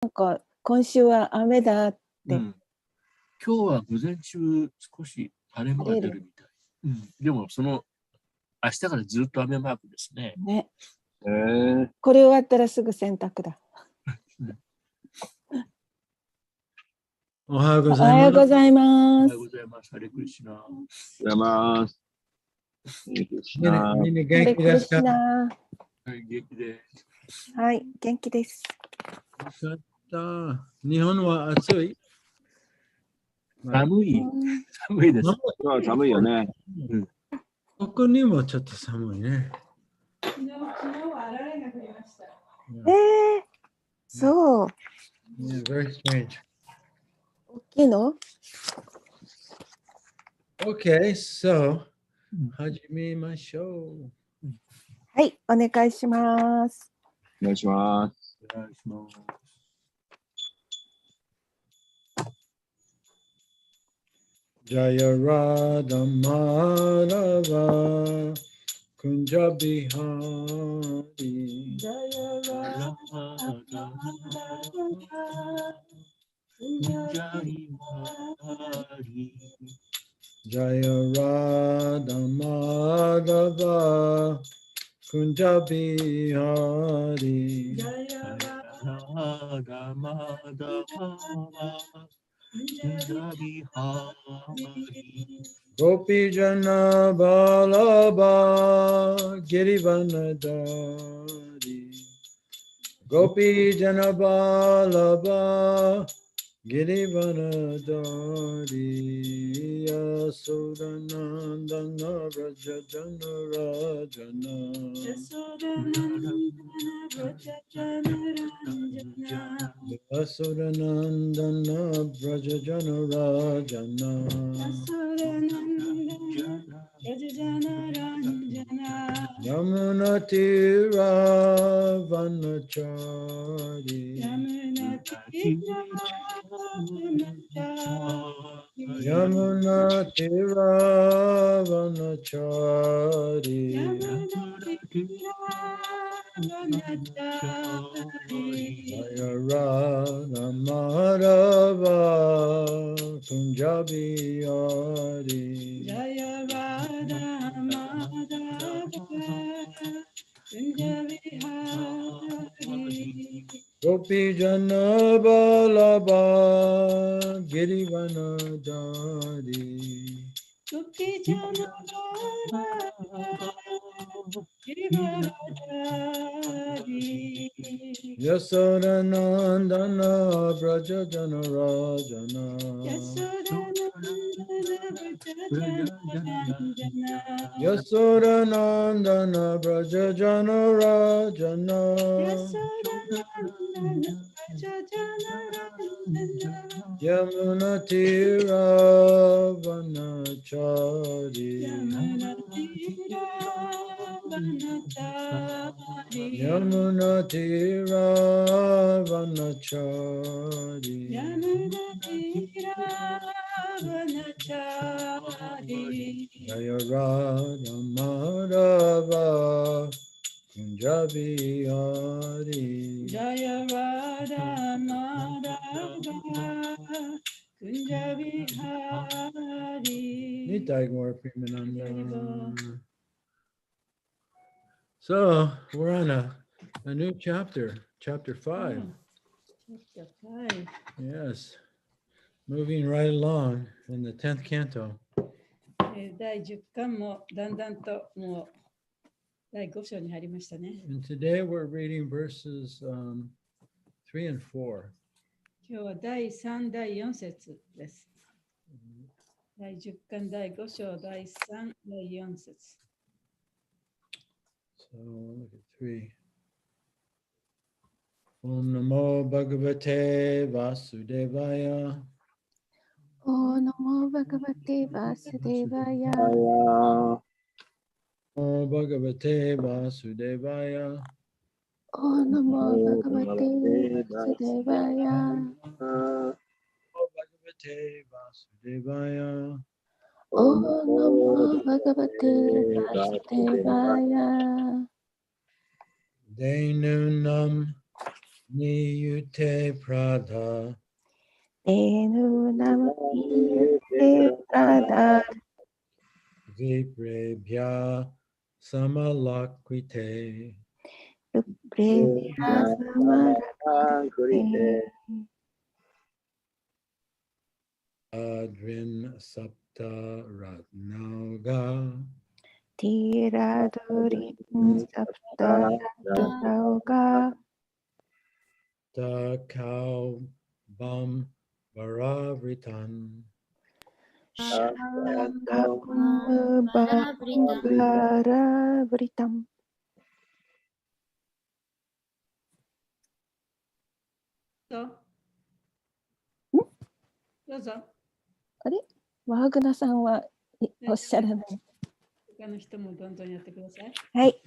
なんか今週は雨だって。今日は午前中少し晴れ間が出るみたい。でも明日からずっと雨マークですね。ね。これ終わったらすぐ洗濯だ。おはようごおはようございます。おはようございます。ハレクリシナ。おはようございます。みんなハレクリ元気ですか？シナ。はい、元気です。はい、元気です。よかった。日本は暑い？寒いです。寒いよね。ここにもちょっと寒いね。昨日はあられが降りました。そう。Yeah, very strange. 大きいの？ Okay, so 始めましょう。はい、お願いします。お願いします。お願いします。Jaya Radha Madhava Kunja Bihari Jaya Radha Jaya Radha Madhava Kunja Bihari Radha Madhava Gopi Jana Balaba Girivanadari Gopi Jana Balaba Girivanadari Yasudanandana Raja Jana Rajana Yasudanandana Raja Jana Rajana Yamuna Tira Vanachari Yamuna Tira Vanachari Jaya Radha Madhava Kunjabi Hari Jaya Radha Madhava Kunjabi Hari Gopi Jana Balaba Girivanadari Gopi Jana Girivaradari Yasodanandana Braja Jana Rajana Yasodanandana Braja Jana Rajana Yamuna Tira Vanachari Yamuna Tira Vanachari Jaya Radha Madhava Kunjabi Hari Jaya Radha Madhava Kunjabi Hari Nitai Gaur Premananda. So we're on a new chapter, chapter 5. Chapter 5 Yes, moving right along in the 10th canto. 第10巻もだんだんともう第5章に入りましたね。 And today we're reading verses 3 and 4. 今日は第3、第4節です。第10巻第5章第3、第4節。So look at 3. Om Namo Bhagavate Vasudevaya. Om Namo Bhagavate Vasudevaya. Namo Bhagavate Vasudevaya. Om Namo Bhagavate Vasudevaya. Namo Bhagavate Vasudevaya. Om Namo Bhagavate Vasudevaya. Denunam Niyute Prada Tenu nam niyute prada Viprebhya Samalakwite prevya samarakte Adrin Sapta Ratnauga Tiraduri saptarauga Takau Bam Varavritan Bharavritam どうぞ。あれワーグナさんはいおっしゃらない。他の人もどんどんやってください。はい。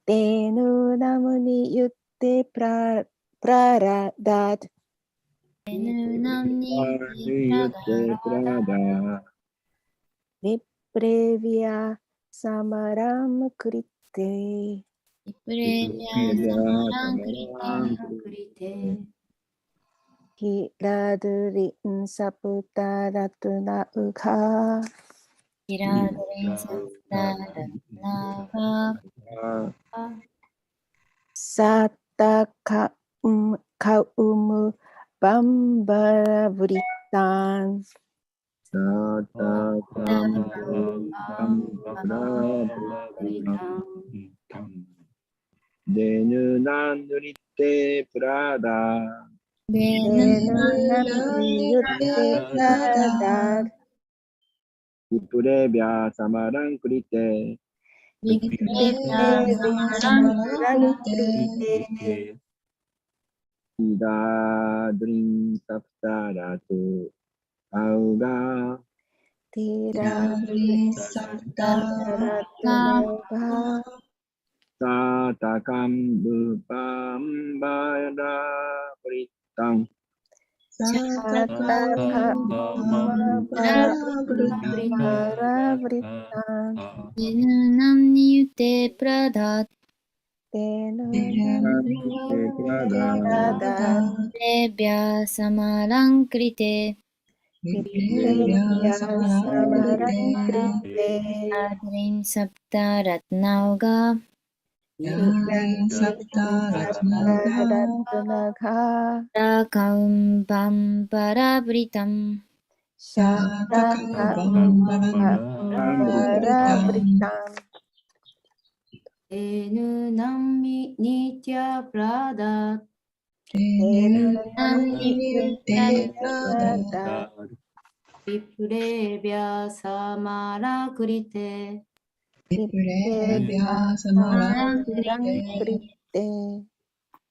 テヌナムに言ってプララダー ビプレビアサマラムクリテヒラドリンサプタラトナウカサタカウムバンバラブリタンデヌナンヌリテプラダテヌナムに言ってプラダビプレビアサマランクリテビプレビアサマラムクリテヒダドリンサプタラトアウガティラドリンサプタラトナウガサタカンブパンバラプリタンサタカマバラブリタンテヌナムに言ってプラダテヌナムに言ってプラダレビャサマランクリテビプレビアサマランクリテアドリンサプタラトナウガヒラサプタラトナガラカウンバンバラブリタムシャタカマラブリタンテヌナミニティアプラダテヌナムに言ってプラダビプレビアサマラクリテビプレビアサマランクリテ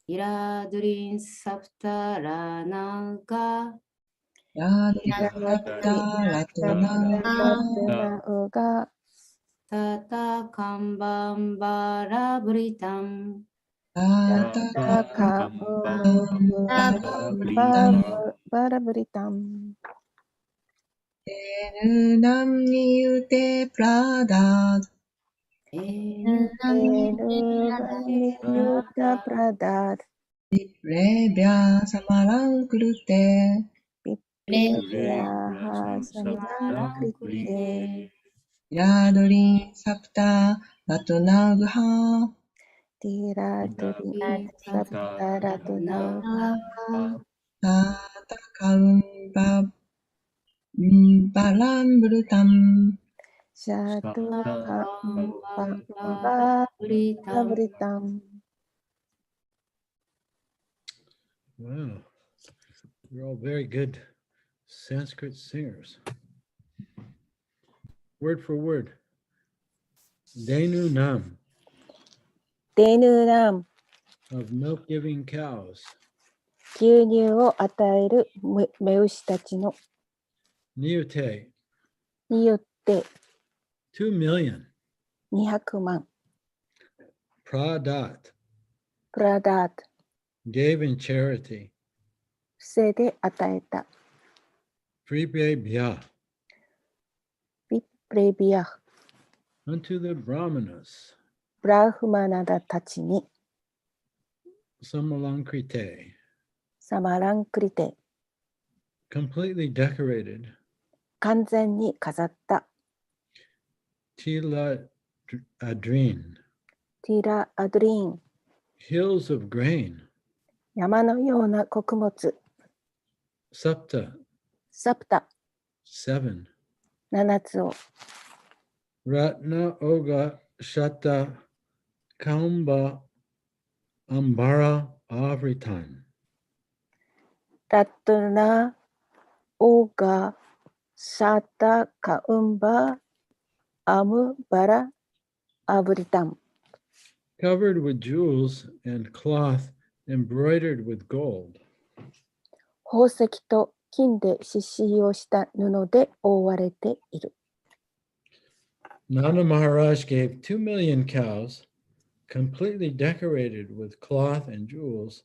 イラドリンサプタラナガラトナウガタタカンバンバラブリタンタカムバラブリタンテヌナムニユテプラダテヌナミユタプラダレビアサマランクルテビレビアハサマランクリテヤドリンサプタラトナグハティラドリサプタラトナウガタタカウンバランブルタムシャトカンバブリタンラブリタン Wow, you're all very good Sanskrit singers. Word for word. Denu nam, テヌナム of milk-giving cows. 牛乳を与える目牛たちの Niyute, によって2 million. 200万 Pradat, プラダート gave in charity. 不正で与えた Pribhya, ビプレビア unto the brahmanas. ブラフマナダたちに Samalankrite, サマランクリテ、 completely decorated. 完全に飾った。 Tila adrin, ティラアドリーン、 hills of grain. 山のような穀物。 Sapta, サプタ、 7. 7つを。 Ratna Oga Shata Kaumba Ambara Avritan. ラットナ、オーガ、サタ、カウンバ、アム、バラ、アブリタン。 Covered with jewels and cloth embroidered with gold. 宝石と金で刺繍をした布で覆われている。 Nanda Maharaj gave 2 million cows, completely decorated with cloth and jewels,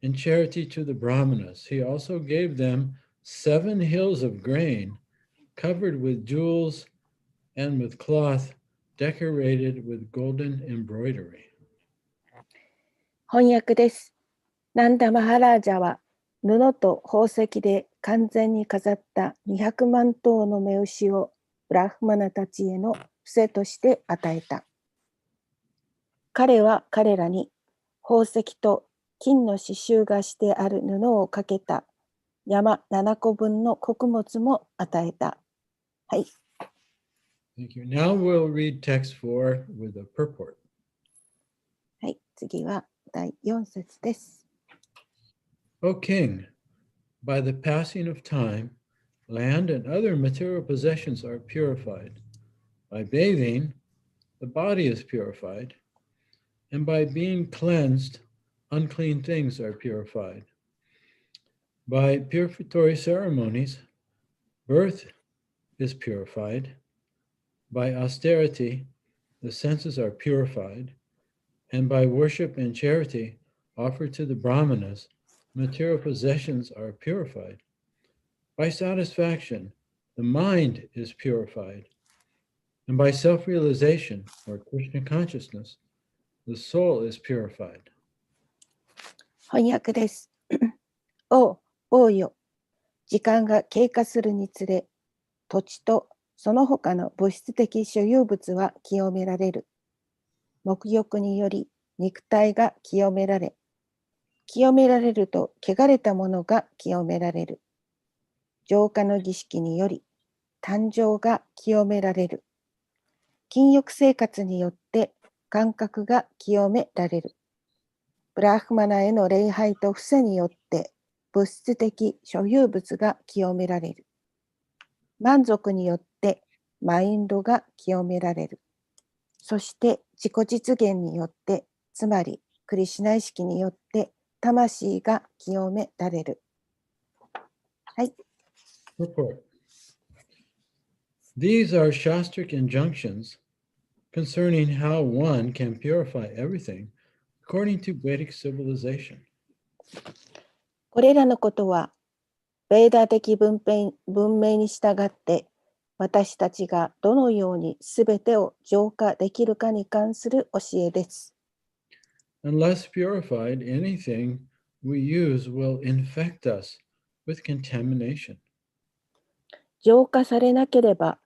in charity to the Brahmanas. He also gave them 7 hills of grain, covered with jewels and with cloth decorated with golden embroidery. 翻訳です。ナンダ・マハラージャは布と宝石で完全に飾った200万頭の雌牛をブラフマナたちへの布施として与えた。彼は彼らに宝石と金の刺繍がしてある布をかけた山7個分の穀物も与えた。はい。Thank you. Now we'll read text 4 with a purport. はい、次は第4節です。O king, by the passing of time, land and other material possessions are purified. By bathing, the body is purified. And by being cleansed, unclean things are purified. By purificatory ceremonies, birth is purified. By austerity, the senses are purified. And by worship and charity offered to the Brahmanas, material possessions are purified. By satisfaction, the mind is purified. And by self-realization, or Krishna consciousness, the soul is purified. 翻訳です。王よ、時間が経過するにつれ、土地とその他の物質的所有物は清められる。沐浴により肉体が清められ、清められると汚れたものが清められる。浄化の儀式により誕生が清められる。禁欲生活によって感覚が清められる。ブラフマナへの礼拝と布施によって物質的所有物が清められる。満足によってマインドが清められる。そして自己実現によって、つまりクリシュナ意識によって魂が清められる。はい。Report. These are Shastric injunctions concerning how one can purify everything according to Vedic civilization. これらのことは、ベーダ的文明に従って、私たちがどのようにすべてを浄化できるかに関する教えです。Unless purified, anything we use will infect us with contamination. 浄化されなければ、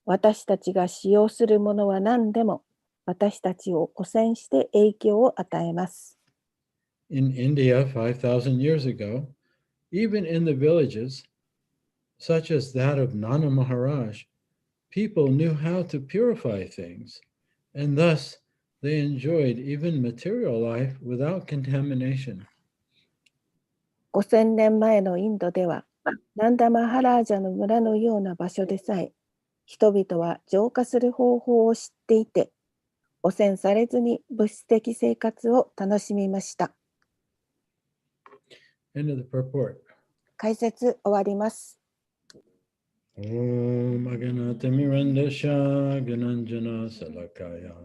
私たちが使用するものは何でも、私たちを汚染して影響を与えます。In India 5,000 years ago, even in the villages, such as that of Nana Maharaj, people knew how to purify things, and thus they enjoyed even material life without contamination. 5000年前のインドでは、ナンダマハラージャの村のような場所でさえ、人々は浄化する方法を知っていて、汚染されずに物質的生活を楽しみました。End of the purport. 解説終わります。Om Aganatamirandasha Gananjana Salakaya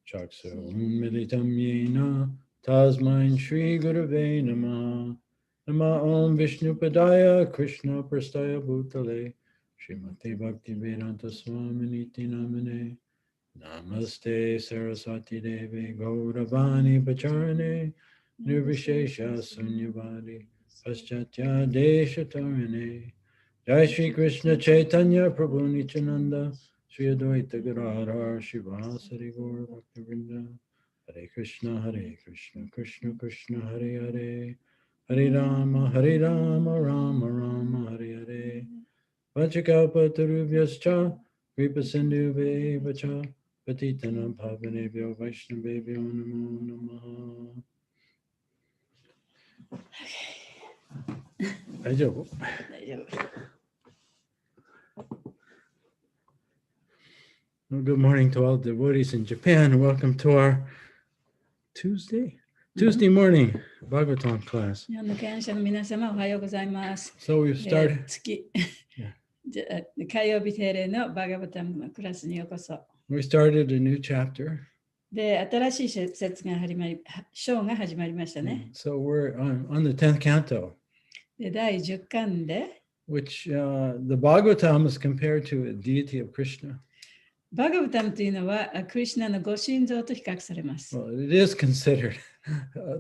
Chaksu Militam Yena Tasmain Shri Gurave Namaha Nama Om Vishnupadaya Krishna Prastaya Bhutale Srimati Bhakti Vedanta Swaminiti Namane Namaste Saraswati Devi Gauravani Pacharane Nirvishesha Sunyavadi Paschatya Deshatarane Jai Shri Krishna Chaitanya Prabhu Nityananda Shri Advaita Gadadhar Shivasari Gaura Bhaktivinoda Hare Krishna Krishna Krishna Hare Hare Hare Rama Rama Rama Hare Hare Vachakalpatarubhyascha Kripasindhuvevacha Patitanam Pavanebhyo Vaishnavebhyo Namo Namaha. Daijoubu. 大丈夫。 Well, good morning to all devotees in Japan. Welcome to our Tuesday morning Bhagavatam class. 日本の感謝の皆様、おはようございます。 So we've started. 火曜日定例のバガバタムクラスにようこそ。 We started a new chapter. で、新しい節が章が始まりましたね。 So we're on the 10th canto, で、第10巻で、 which the Bhagavatam is compared to a deity of Krishna. バガバタムというのはクリシュナのご神像と比較されます。 Well, it is considered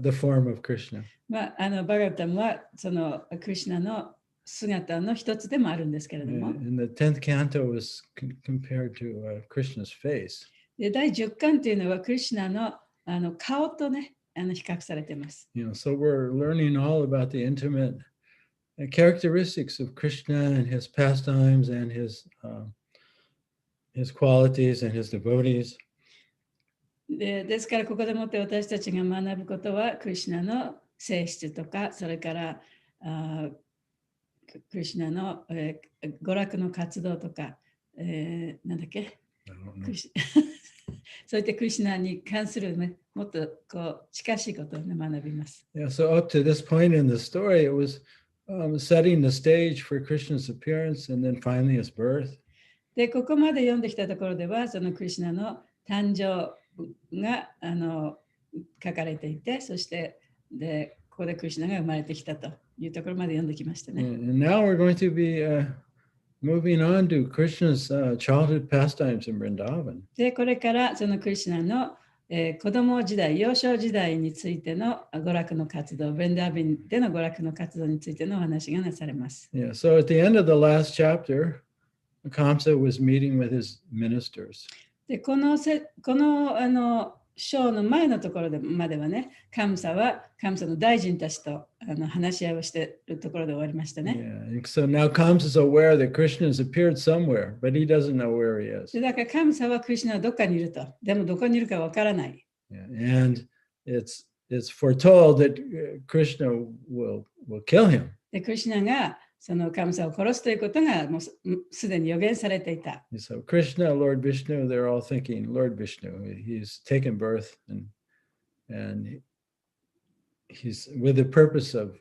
the form of Krishna. バガバタムはそのクリシュナの姿の一つでもあるんですけれども。 And the 10th canto is compared to Krishna's face. で、第10巻というのはクリシュナの顔とね、比較されています。 So we're learning all about the intimate characteristics of Krishna and his pastimes and his qualities and his devotees. ですからここでもって私たちが学ぶことはクリシュナの性質とか、それからクリシュナの、娯楽の活動とか、なんだっけそういったクリシュナに関する、ね、もっとこう近しいことを、ね、学びます。Yeah, so up to this point in the story, it was setting the stage for Krishna's appearance and then finally his birth. で、ここまで読んできたところでは、そのクリシュナの誕生が書かれていて、そしてでここでクリシュナが生まれてきたというところまで読んできましたね。And now we're going to be moving on to Krishna's childhood pastimes in Brindavan. で、これからそのクリシュナの、子供時代、幼少時代についての娯楽の活動、ブリンダービンでの娯楽の活動についてのお話がなされます。Yeah, so at the end of the last chapter, Kamsa was meeting with his ministers. で、この章の前のところまではね、カムサの大臣たちと話し合いをしているところで終わりましたね。Yeah, so now Kamsa is aware that Krishna has appeared somewhere, but he doesn't know where he is. でだからカムサはクリシュナはどっかにいると。でもどこにいるかわからない。Yeah, and it's foretold that Krishna will kill him. で、クリシュナがそのカムサを殺すということがもうすでに予言されていた。So Krishna, Lord Vishnu, they're all thinking, Lord Vishnu, he's taken birth and he's with the purpose of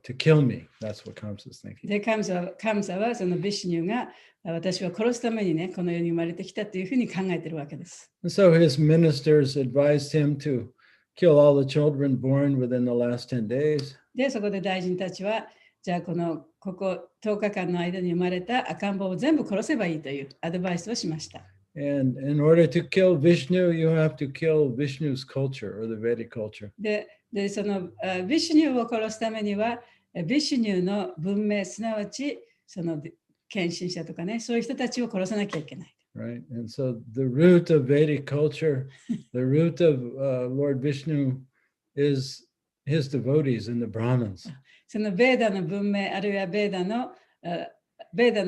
to kill me. That's what Kamsa is thinking. で、カムサはそのビシュニュが私を殺すためにね、この世に生まれてきたというふうに考えているわけです。And so his ministers advised him to kill all the children born within the last 10 days. で、そこで大臣たちは、じゃあここ10日間の間に生まれた赤ん坊を全部殺せばいいというアドバイスをしました。And in order to kill Vishnu, you have to kill Vishnu's culture or the Vedic culture. でそのビシュニュを殺すためには、ビシュニュの文明、すなわちその献身者とかね、そういう人たちを殺さなきゃいけない。Right, and so the root of Vedic culture, the root of Lord Vishnu is his devotees and the Brahmins. そのベーダの文明、あるいはベーダの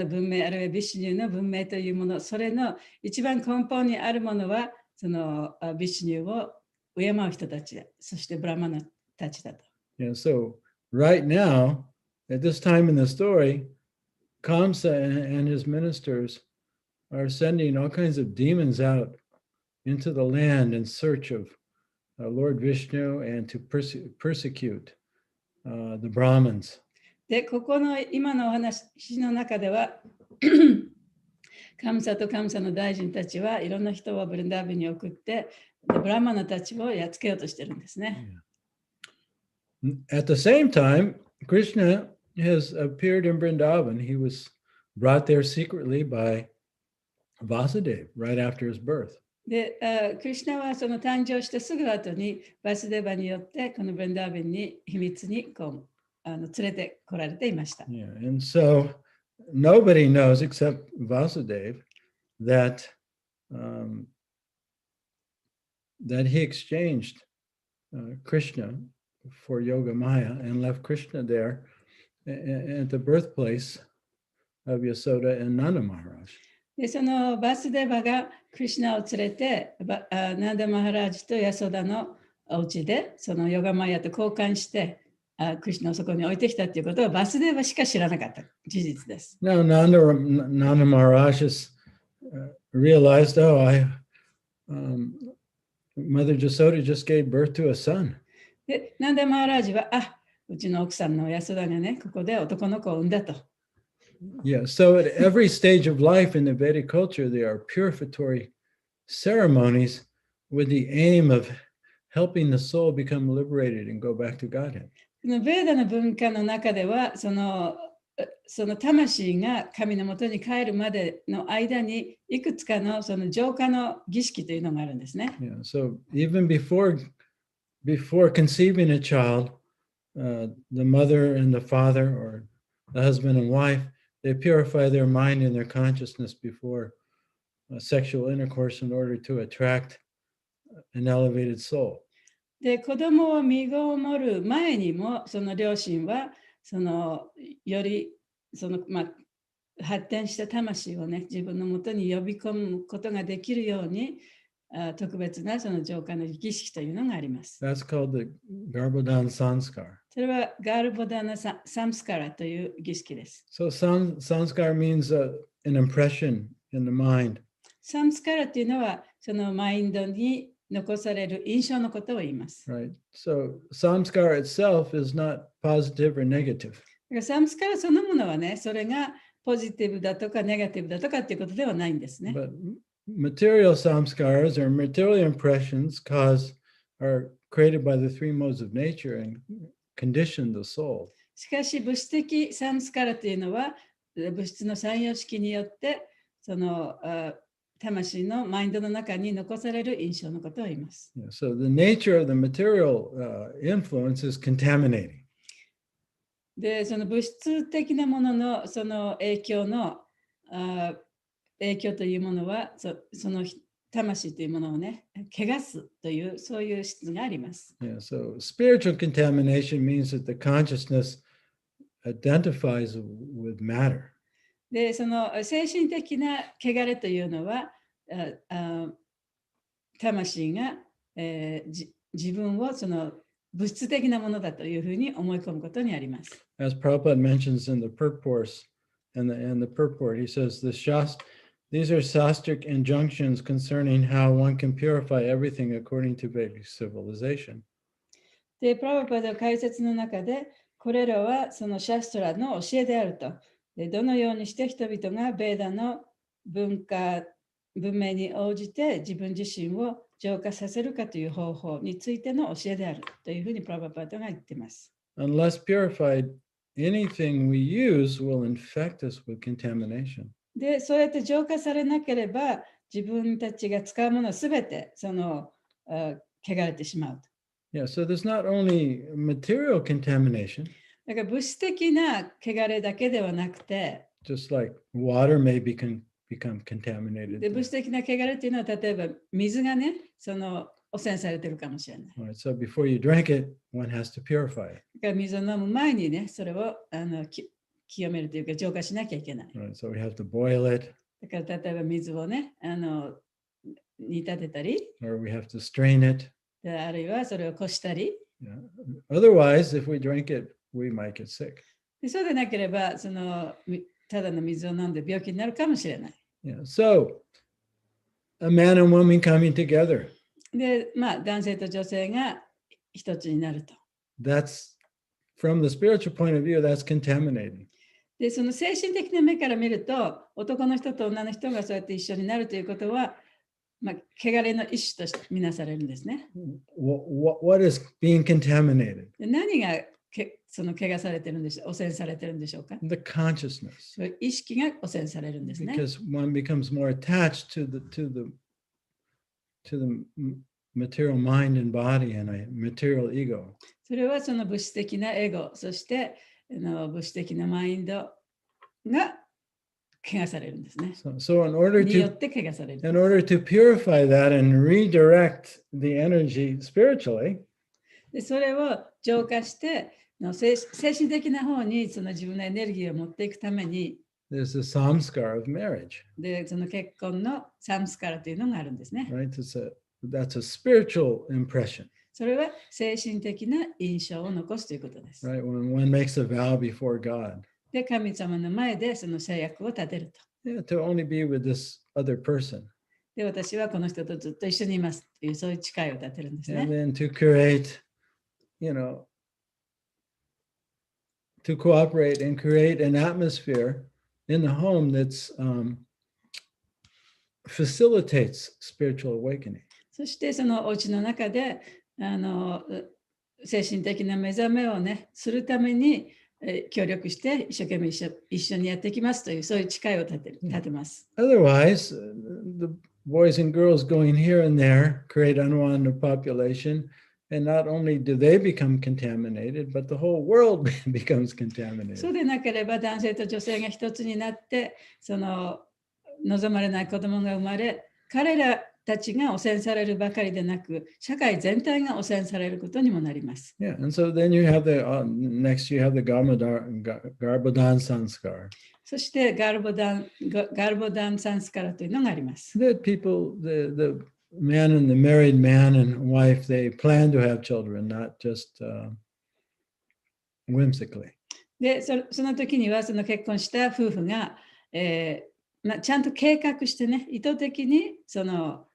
文明、あるいはビシュニュの文明というもの、それの一番根本にあるものは、そのビシュニュを敬う人たちだ、そしてブラマナたちだと。Yeah, so right now, at this time in the story, Kamsa and his ministers are sending all kinds of demons out into the land in search of Lord Vishnu and to persecute the Brahmins. で、ここの今のお話の中では、カムサとカムサの大臣たちはいろんな人をブリンダービンに送って、ブラマナたちをやっつけようとしてるんですね。At the same time, Krishna has appeared in Brindavan. He was brought there secretly by Vasudeva right after his birth. で、クリシュナはその誕生してすぐ後にバスデバによってこのブリンダービンに秘密に連れてこられていました。Yeah, and so nobody knows except Vasudeva that that he exchanged Krishna for Yoga Maya and left Krishna there at the birthplace of Yasoda and Nanda Maharaj. で、そのバスデバがクリシュナを連れてナンダマハラージとヤソダのお家でそのヨガマヤと交換してクリシュナをそこに置いてきたということはバスデバしか知らなかった事実です。Now Nanda Maharaj has realized, Mother Yasoda just gave birth to a son. で、ナンダマハラージは、うちの奥さんのヤソダがね、ここで男の子を産んだと。Yeah, so at every stage of life in the Vedic culture, there are purificatory ceremonies with the aim of helping the soul become liberated and go back to Godhead. ベーダの文化の中では、その魂が神のもとに帰るまでの間にいくつかのその浄化の儀式というのがあるんですね。Yeah, so even before conceiving a child, the mother and the father or the husband and wife, they purify their mind and their consciousness before sexual intercourse in order to attract an elevated soul. で、子供を身ごもる前にも、その両親は、より発展した魂をね、自分のもとに呼び込むことができるように、特別なその浄化の儀式というのがあります。That's called the Garbhodan Sanskar. それはガールボダナサムスカラという儀式です。So Sanskar means an impression in the mind. サムスカラというのは、そのマインドに残される印象のことを言います。Right. So Samskar itself is not positive or negative. サムスカラそのものはね、それがポジティブだとかネガティブだとかっていうことではないんですね。But material samskaras or material impressions are created by the three modes of nature and condition the soul. しかし物質的サムスカラというのは物質の三様式によってその魂のマインドの中に残される印象のことを言います。Yeah, so the nature of the material influence is contaminating. で、その物質的なもののその影響というものはその魂というものをね、汚すというそういう質があります。Yeah, so spiritual contamination means that the consciousness identifies with matter. で、その精神的な汚れというのは、魂が、自分をその物質的なものだというふうに思い込むことにあります。As Prabhupada mentions in the purport, he says these are Shastric injunctions concerning how one can purify everything according to Vedic civilization. で、プラブパダの解説の中で、これらはそのシャストラの教えであると。で、どのようにして人々がベーダの文明に応じて自分自身を浄化させるかという方法についての教えであるというふうにプラブパダが言っています。Unless purified, anything we use will infect us with contamination. で、そうやって浄化されなければ、自分たちが使うものすべてその汚れてしまう。Yeah, so there's not only material contamination. だから物質的な汚れだけではなくて、just like water may become contaminated. で、物質的な汚れというのは、例えば水がね、その汚染されてるかもしれない。Right, so before you drink it, one has to purify it. だから水を飲む前にね、それを清めるというか浄化しなきゃいけない。Right, so we have to boil it. だから例えば水をね、煮立てたり、or we have to strain it. であるいはそれをこしたり。Yeah. Otherwise, if we drink it, we might get sick. でそうでなければ、そのただの水を飲んで病気になるかもしれない。Yeah. So, a man and woman coming together. で、男性と女性が一つになると。That's, from the spiritual point of view, that's contaminating. で、その精神的な目から見ると、男の人と女の人がそうやって一緒になるということは、汚れの一種として見なされるんですね。What is being contaminated? で何がその汚されてるんでしょう、汚染されてるんでしょうか。 The consciousness. 意識が汚染されるんですね。Because one becomes more attached to to the material mind and body and a material ego. それはその物質的なエゴ、そして物質的なマインドが汚されるんですね。So in order によっ to て汚される。 in order to purify that and redirect the energy spiritually, でそれを浄化して精神的な方にその自分のエネルギーを持っていくために、 there's the samskar of marriage, でその結婚のサムスカラというのがあるんですね。 right? That's a spiritual impression, それは精神的な印象を残すということです。 right? When one makes a vow before God, で、神様の前でその制約を立てると。 yeah, to only be with this other person, で、私はこの人とずっと一緒にいますという、そういう誓いを立てるんです and ね。 then to create, to cooperate and create an atmosphere in the home that's facilitates spiritual awakening. そしてそのお家の中で精神的な目覚めをね、するために協力して一生懸命一緒にやっていきますという、そういう誓いを立てます。 Otherwise, the boys and girls going here and there create unwanted population, and not only do they become contaminated, but the whole world becomes そう contaminated. でなければ男性と女性が一つになって、その望まれない子供が生まれ、彼らたちが汚染されるばかりでなく、社会全体が汚染されることにもなります。 Yeah, and so then you have the next you have the Garbhodan Sanskar. そしてガルボダンサンスカラというのがあります。 That people, the man and the married man and wife, they plan to have children, not just whimsically. で、その時にはその結婚した夫婦が、ちゃんと計画してね、意図的にその、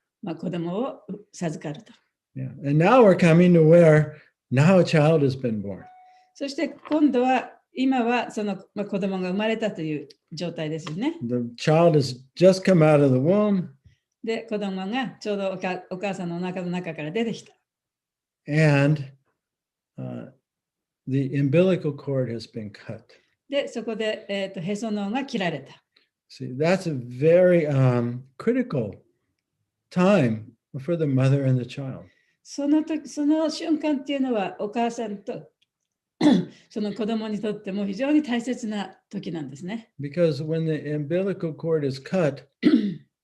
子供を授かると。 Yeah, and now we're coming to where now a child has been born. そして今度は今はその、子供が生まれたという状態ですよね。 The child has just come out of the womb, で、子供がちょうどお母さんの中から出てきた。 and the umbilical cord has been cut. で、そこで、へその緒が切られた。 See, that's a very critical time for the mother and the child. その瞬間っていうのはお母さんとその子供にとっても非常に大切な時なんですね。 Because when the umbilical cord is cut,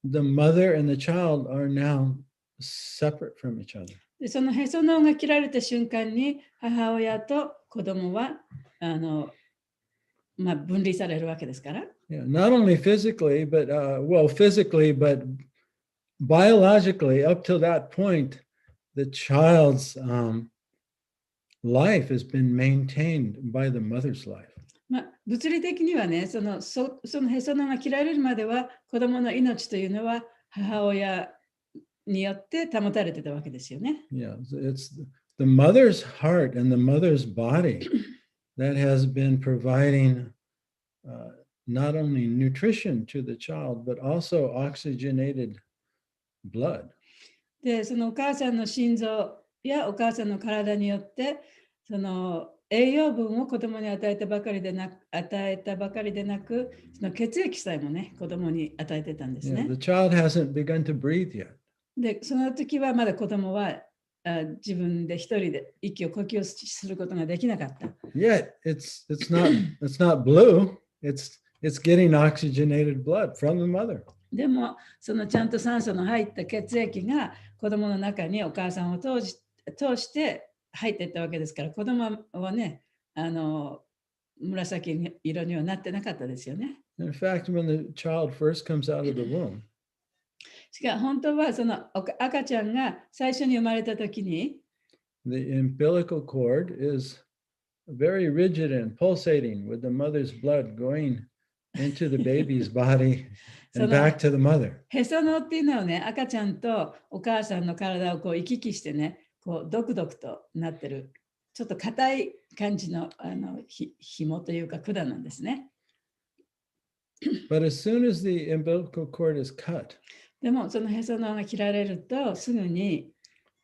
the mother and the child are now separate from each other. でそのへその緒が切られた瞬間に母親と子供は分離されるわけですから。 Yeah, not only physically, but physically, but biologically, up to that point, the child's life has been maintained by the mother's life. 物理的にはね、そのへその緒が切られるまでは子供の命というのは母親によって保たれてたわけですよね。 Yeah, it's the mother's heart and the mother's body that has been providing not only nutrition to the child, but also oxygenated blood. で、そのお母さんの心臓やお母さんの体によって、その栄養分を子供に与えたばかりでなく、その血液さえもね、子供に与えてたんです Yeah, ね。 the child hasn't begun to breathe yet. で、その時はまだ子供は自分で一人で息を呼吸することができなかった。 Yet it's not blue. It's getting oxygenated blood from the mother. でも、そのちゃんと酸素の入った血液が子供の中にお母さんを通して入っていったわけですから、子供はね、紫色にはなってなかったですよね。 In fact, when the child first comes out of the womb, しかし本当はその赤ちゃんが最初に生まれた時に、 the umbilical cord is very rigid and pulsating with the mother's blood going into the baby's body and back to the mother. へその緒っていうのはね、赤ちゃんとお母さんの体をこう行き来してね、こうドクドクとなってる、ちょっと硬い感じの紐というか管なんですね。But as soon as the umbilical cord is cut, でもそのへその緒が切られるとすぐに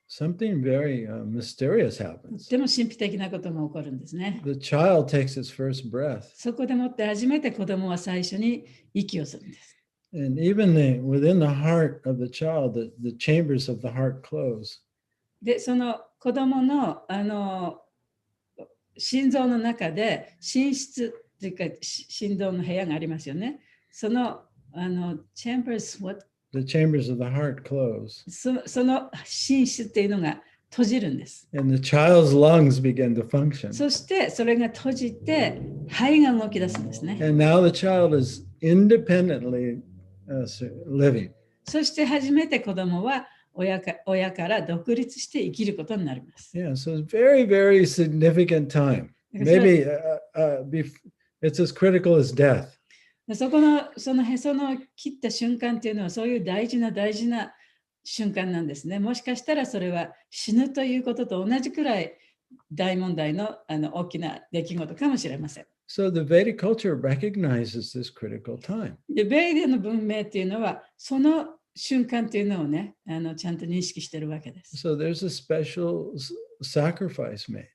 something very mysterious happens. でも神秘的なことも起こるんですね。 The child takes its first breath, そこでもって初めて子供は最初に息をするんです。And even within the heart of the child, the chambers of the heart close. で、その子供の心臓の中で心室というか心臓の部屋がありますよね。そのchambers, what? The chambers of the heart close. その心室っていうのが閉じるんです。And the child's lungs begin to function. そしてそれが閉じて肺が動き出すんですね。And now the child is independently living. そして初めて子供は親から独立して生きることになります。Yeah, so it's very, very significant time. Maybe it's as critical as death. そのへその切った瞬間っていうのはそういう大事な瞬間なんですね。もしかしたらそれは死ぬということと同じくらい大問題の大きな出来事かもしれません。So the Vedic culture recognizes this critical time. で、ベイデの文明っていうのはその瞬間っていうのをね、ちゃんと認識してるわけです。So there's a special sacrifice made.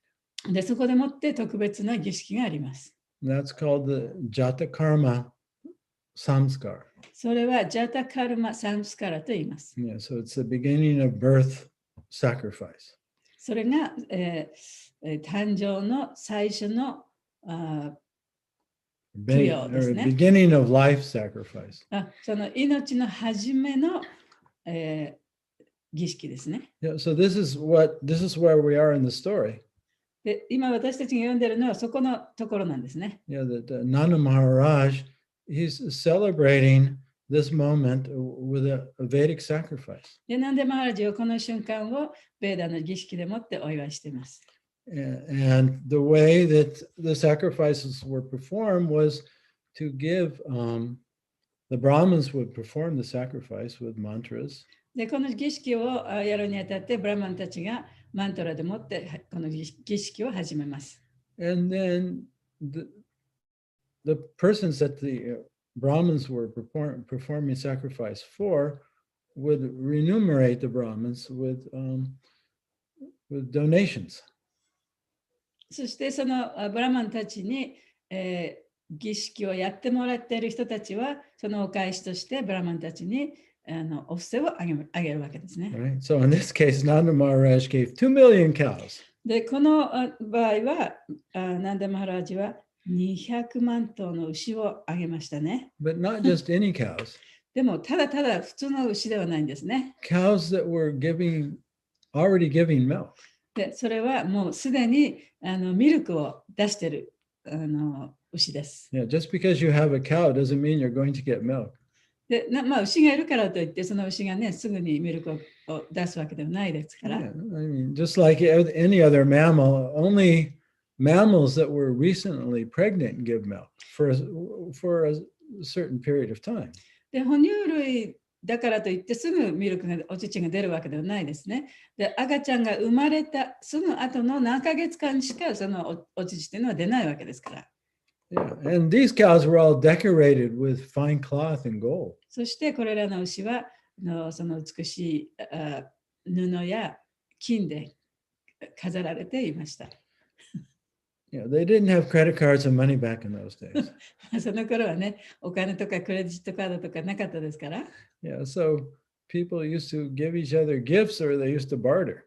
で、そこでもって特別な儀式があります。That's called the Jata Karma Samskar. それはジャタカルマサムスカラと言います。Yeah, so it's the beginning of birth sacrifice. それが、誕生の最初のbeginning of life sacrifice. その命の初めの、儀式ですね。Yeah, so this is where we are in the story. で、今私たちが読んでるのはそこのところなんですね。Yeah, that Nanda Maharaj, he's celebrating this moment with a Vedic sacrifice. で、なんでマハラジはこの瞬間をベーダの儀式でもってお祝いしています。And the way that the sacrifices were performed was to give, the Brahmins would perform the sacrifice with mantras. で、この儀式をやるにあたって、ブラマンたちがマントラでもってこの儀式を始めます。And then the persons that the Brahmins were performing sacrifice for would remunerate the Brahmins with donations. そしてそのブラマンたちに、儀式をやってもらっている人たちは、そのお返しとしてブラマンたちにお布施をあげるわけですね。Right? So in this case, Nanda Maharaj gave 2 million cows. で、この場合は、ナンダ・マハラージは200万頭の牛をあげましたね。But not just any cows. でも、ただただ普通の牛ではないんですね。Cows that were already giving milk. で、それはもうすでにミルクを出している牛です。Yeah, just because you have a cow doesn't mean you're going to get milk. で、牛がいるからといって、その牛がね、すぐにミルクを出すわけではないですから。Yeah, I mean, just like any other mammal, only mammals that were recently pregnant give milk for a certain period of time. で、哺乳類だからといってすぐミルクがお乳が出るわけではないですね。で、赤ちゃんが生まれたすぐ後の何ヶ月間しかそのお乳というのは出ないわけですから。Yeah, and these cows were all decorated with fine cloth and gold. そしてこれらの牛はその美しい布や金で飾られていました。Yeah, they didn't have credit cards and money back in those days. その頃はね、お金とかクレジットカードとかなかったですから。Yeah, so people used to give each other gifts or they used to barter.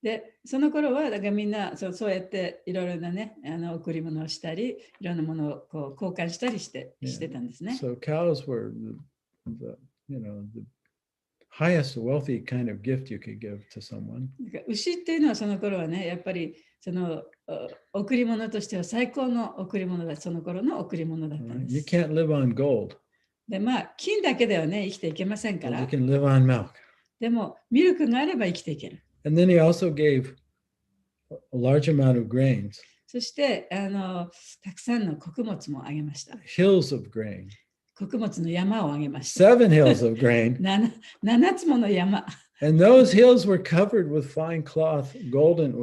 で、その頃はだからみんなそうやっていろいろなね、贈り物をしたり、いろんなものをこう交換したりしてたんですね。So cows were the highest wealthy kind of gift you could give to someone. 牛っていうのはその頃はね、やっぱりその贈り物としては最高の贈り物だ、その頃の贈り物だったんです。You can't live on gold. で、金だけではね、生きていけませんから。You can live on milk. でも、ミルクがあれば生きていける。And then he also gave a large amount of grains. そして、たくさんの穀物もあげました。Hills of grain. 穀物の山をあげました。7 hills of grain. 7つもの山。And those hills were covered with fine cloth, gold and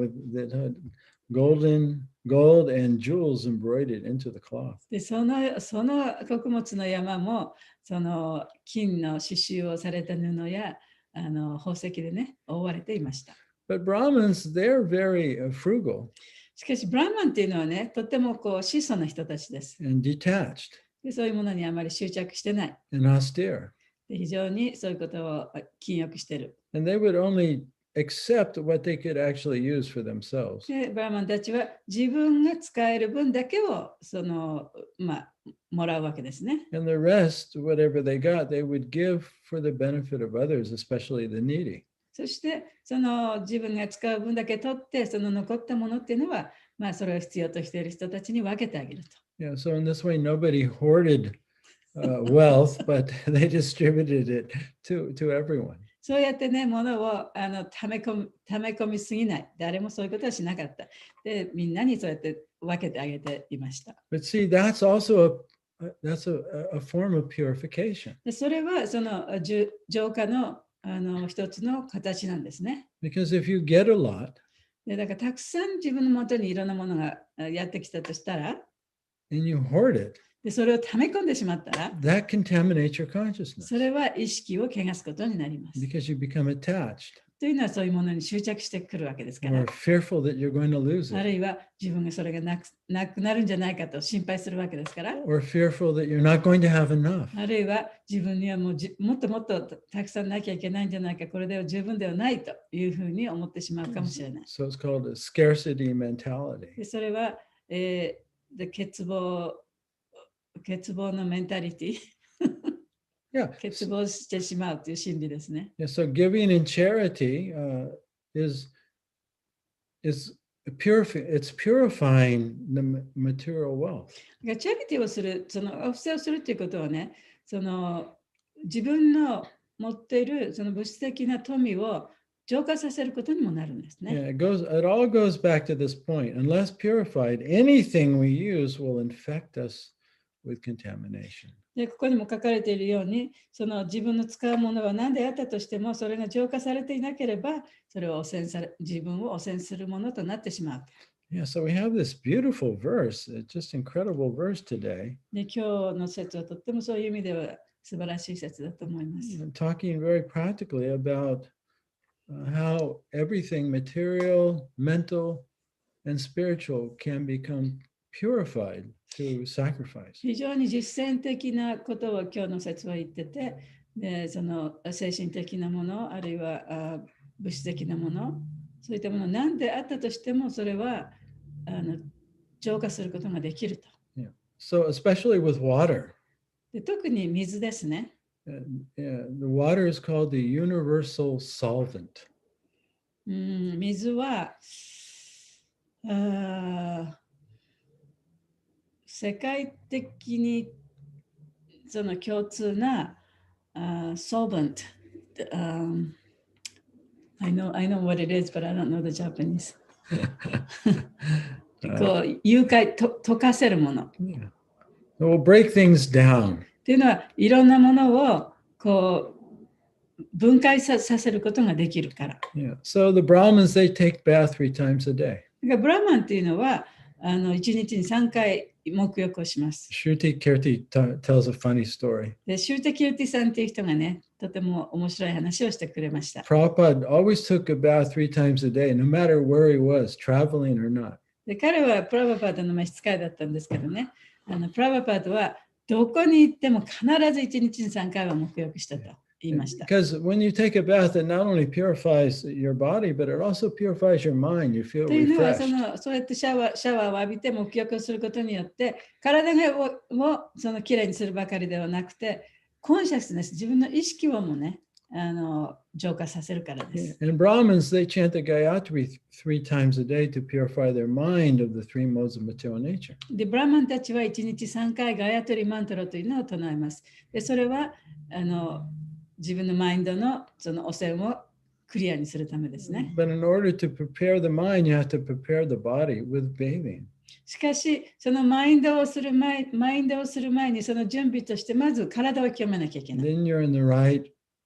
jewels embroidered into the cloth. で、その穀物の山も、その金の刺繍をされた布や宝石でね、覆われていました。But Brahmins, they're very frugal. しかし、ブラーマンっていうのはね、とっても質素な人たちです。And detached. でそういうものにあまり執着してない。and austere. で非常にそういうことを禁欲している。And they would only accept what they could actually use for themselves. でブラーマンたちは自分が使える分だけをもらうわけですね。And the rest, whatever they got, they would give for the benefit of others, especially the needy. そしてその自分が使う分だけ取ってその残ったものっていうのは、それを必要としている人たちに分けてあげると。Yeah, so in this way, nobody hoarded wealth, but they distributed it to everyone. そうやってね、物を溜め込みすぎない。誰もそういうことはしなかった。で、みんなにそうやって分けてあげていました。But see, that's also a form of purification. でそれはその浄化の一つの形なんですね。Because if you get a lot, でだからたくさん自分のもとにいろんなものがやってきたとしたら、and you hoard it, でそれを溜め込んでしまったら、that contaminates your consciousness それは意識を汚すことになります。 because you become attached というのはそういうものに執着してくるわけですか or ら。 fearful that you're going to lose あ it るいは自分がそれがなくなるんじゃないかと心配するわけですから。 or fearful that you're not going to have enough. あるいは自分にはもっともっとたくさんなきゃいけないんじゃないか、これでは十分ではないというふうに思ってしまうかもしれない。 So it's called a scarcity mentality. でそれは、欠乏のメンタリティ。Yeah. 欠乏してしまうという心理ですね。Yeah, so giving in charity is purifying the material wealth. チャリティをする、そのお布施をするということはね、その自分の持っているその物質的な富を浄化させることにもなるんですね。Yeah, it all goes back to this point. Unless purified, anything we use will infect us with contamination. でここにも書かれているように、その自分の使うものは何であったとしても、それが浄化されていなければ、それを自分を汚染するものとなってしまう。Yeah, so we have this beautiful verse, just incredible verse today. で今日の説はとってもそういう意味では素晴らしい説だと思います。Talking very practically about how everything material, mental, and spiritual can become purified through sacrifice. 非常に実践的なことを今日の説は言ってて、でその精神的なもの、あるいは物質的なもの、そういったもの何であったとしても、それは浄化することができると。Yeah. So especially with water. で特に水ですね。The water is called the universal solvent. 水は世界的にその共通なsolvent. I know what it is, but I don't know the Japanese. こう溶かせるもの。Yeah. It will break things down. っていうのは、いろんなものをこう分解させることができるから。Yeah. So the Brahmins, they take bath 3 times a day. ブラマンっていうのは1日に3回沐浴をします。Shruti Kirti tells a funny story. でシューテ・キルティさんっていう人がね、とても面白い話をしてくれました。Prabhupada always took a bath 3 times a day, no matter where he was, traveling or not. で彼はプラバパードの召使いだったんですけどね、プラバパードはどこに行っても必ず1日に3回は沐浴したと言いました。Because when you take a bath, it not only purifies your body, but it also purifies your mind. You feel というのは refreshed. そうやってシャワーを浴びて沐浴をすることによって体をそのきれいにするばかりではなくて、コンシャスネス、自分の意識をもね、浄化させるからです。And Brahmins, they chant the Gayatri 3 times a day to purify their mind of the 3 modes of material nature. で、ブラマンたちは1日3回ガヤトリマントラというのを唱えます。で、それは自分のマインドのその汚染をクリアにするためですね。But in order to prepare the mind, you have to prepare the body with bathing. しかし、そのマインドをする前にその準備としてまず体を清めなきゃいけない。 Then you're in the right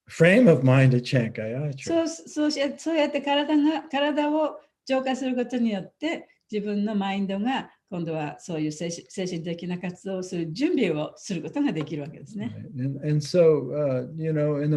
frame of mind to chant Gayatri. そうやって体を浄化することによって自分のマインドが今度はそういう精神的な活動をする準備をすることができるわけですね。And so, in the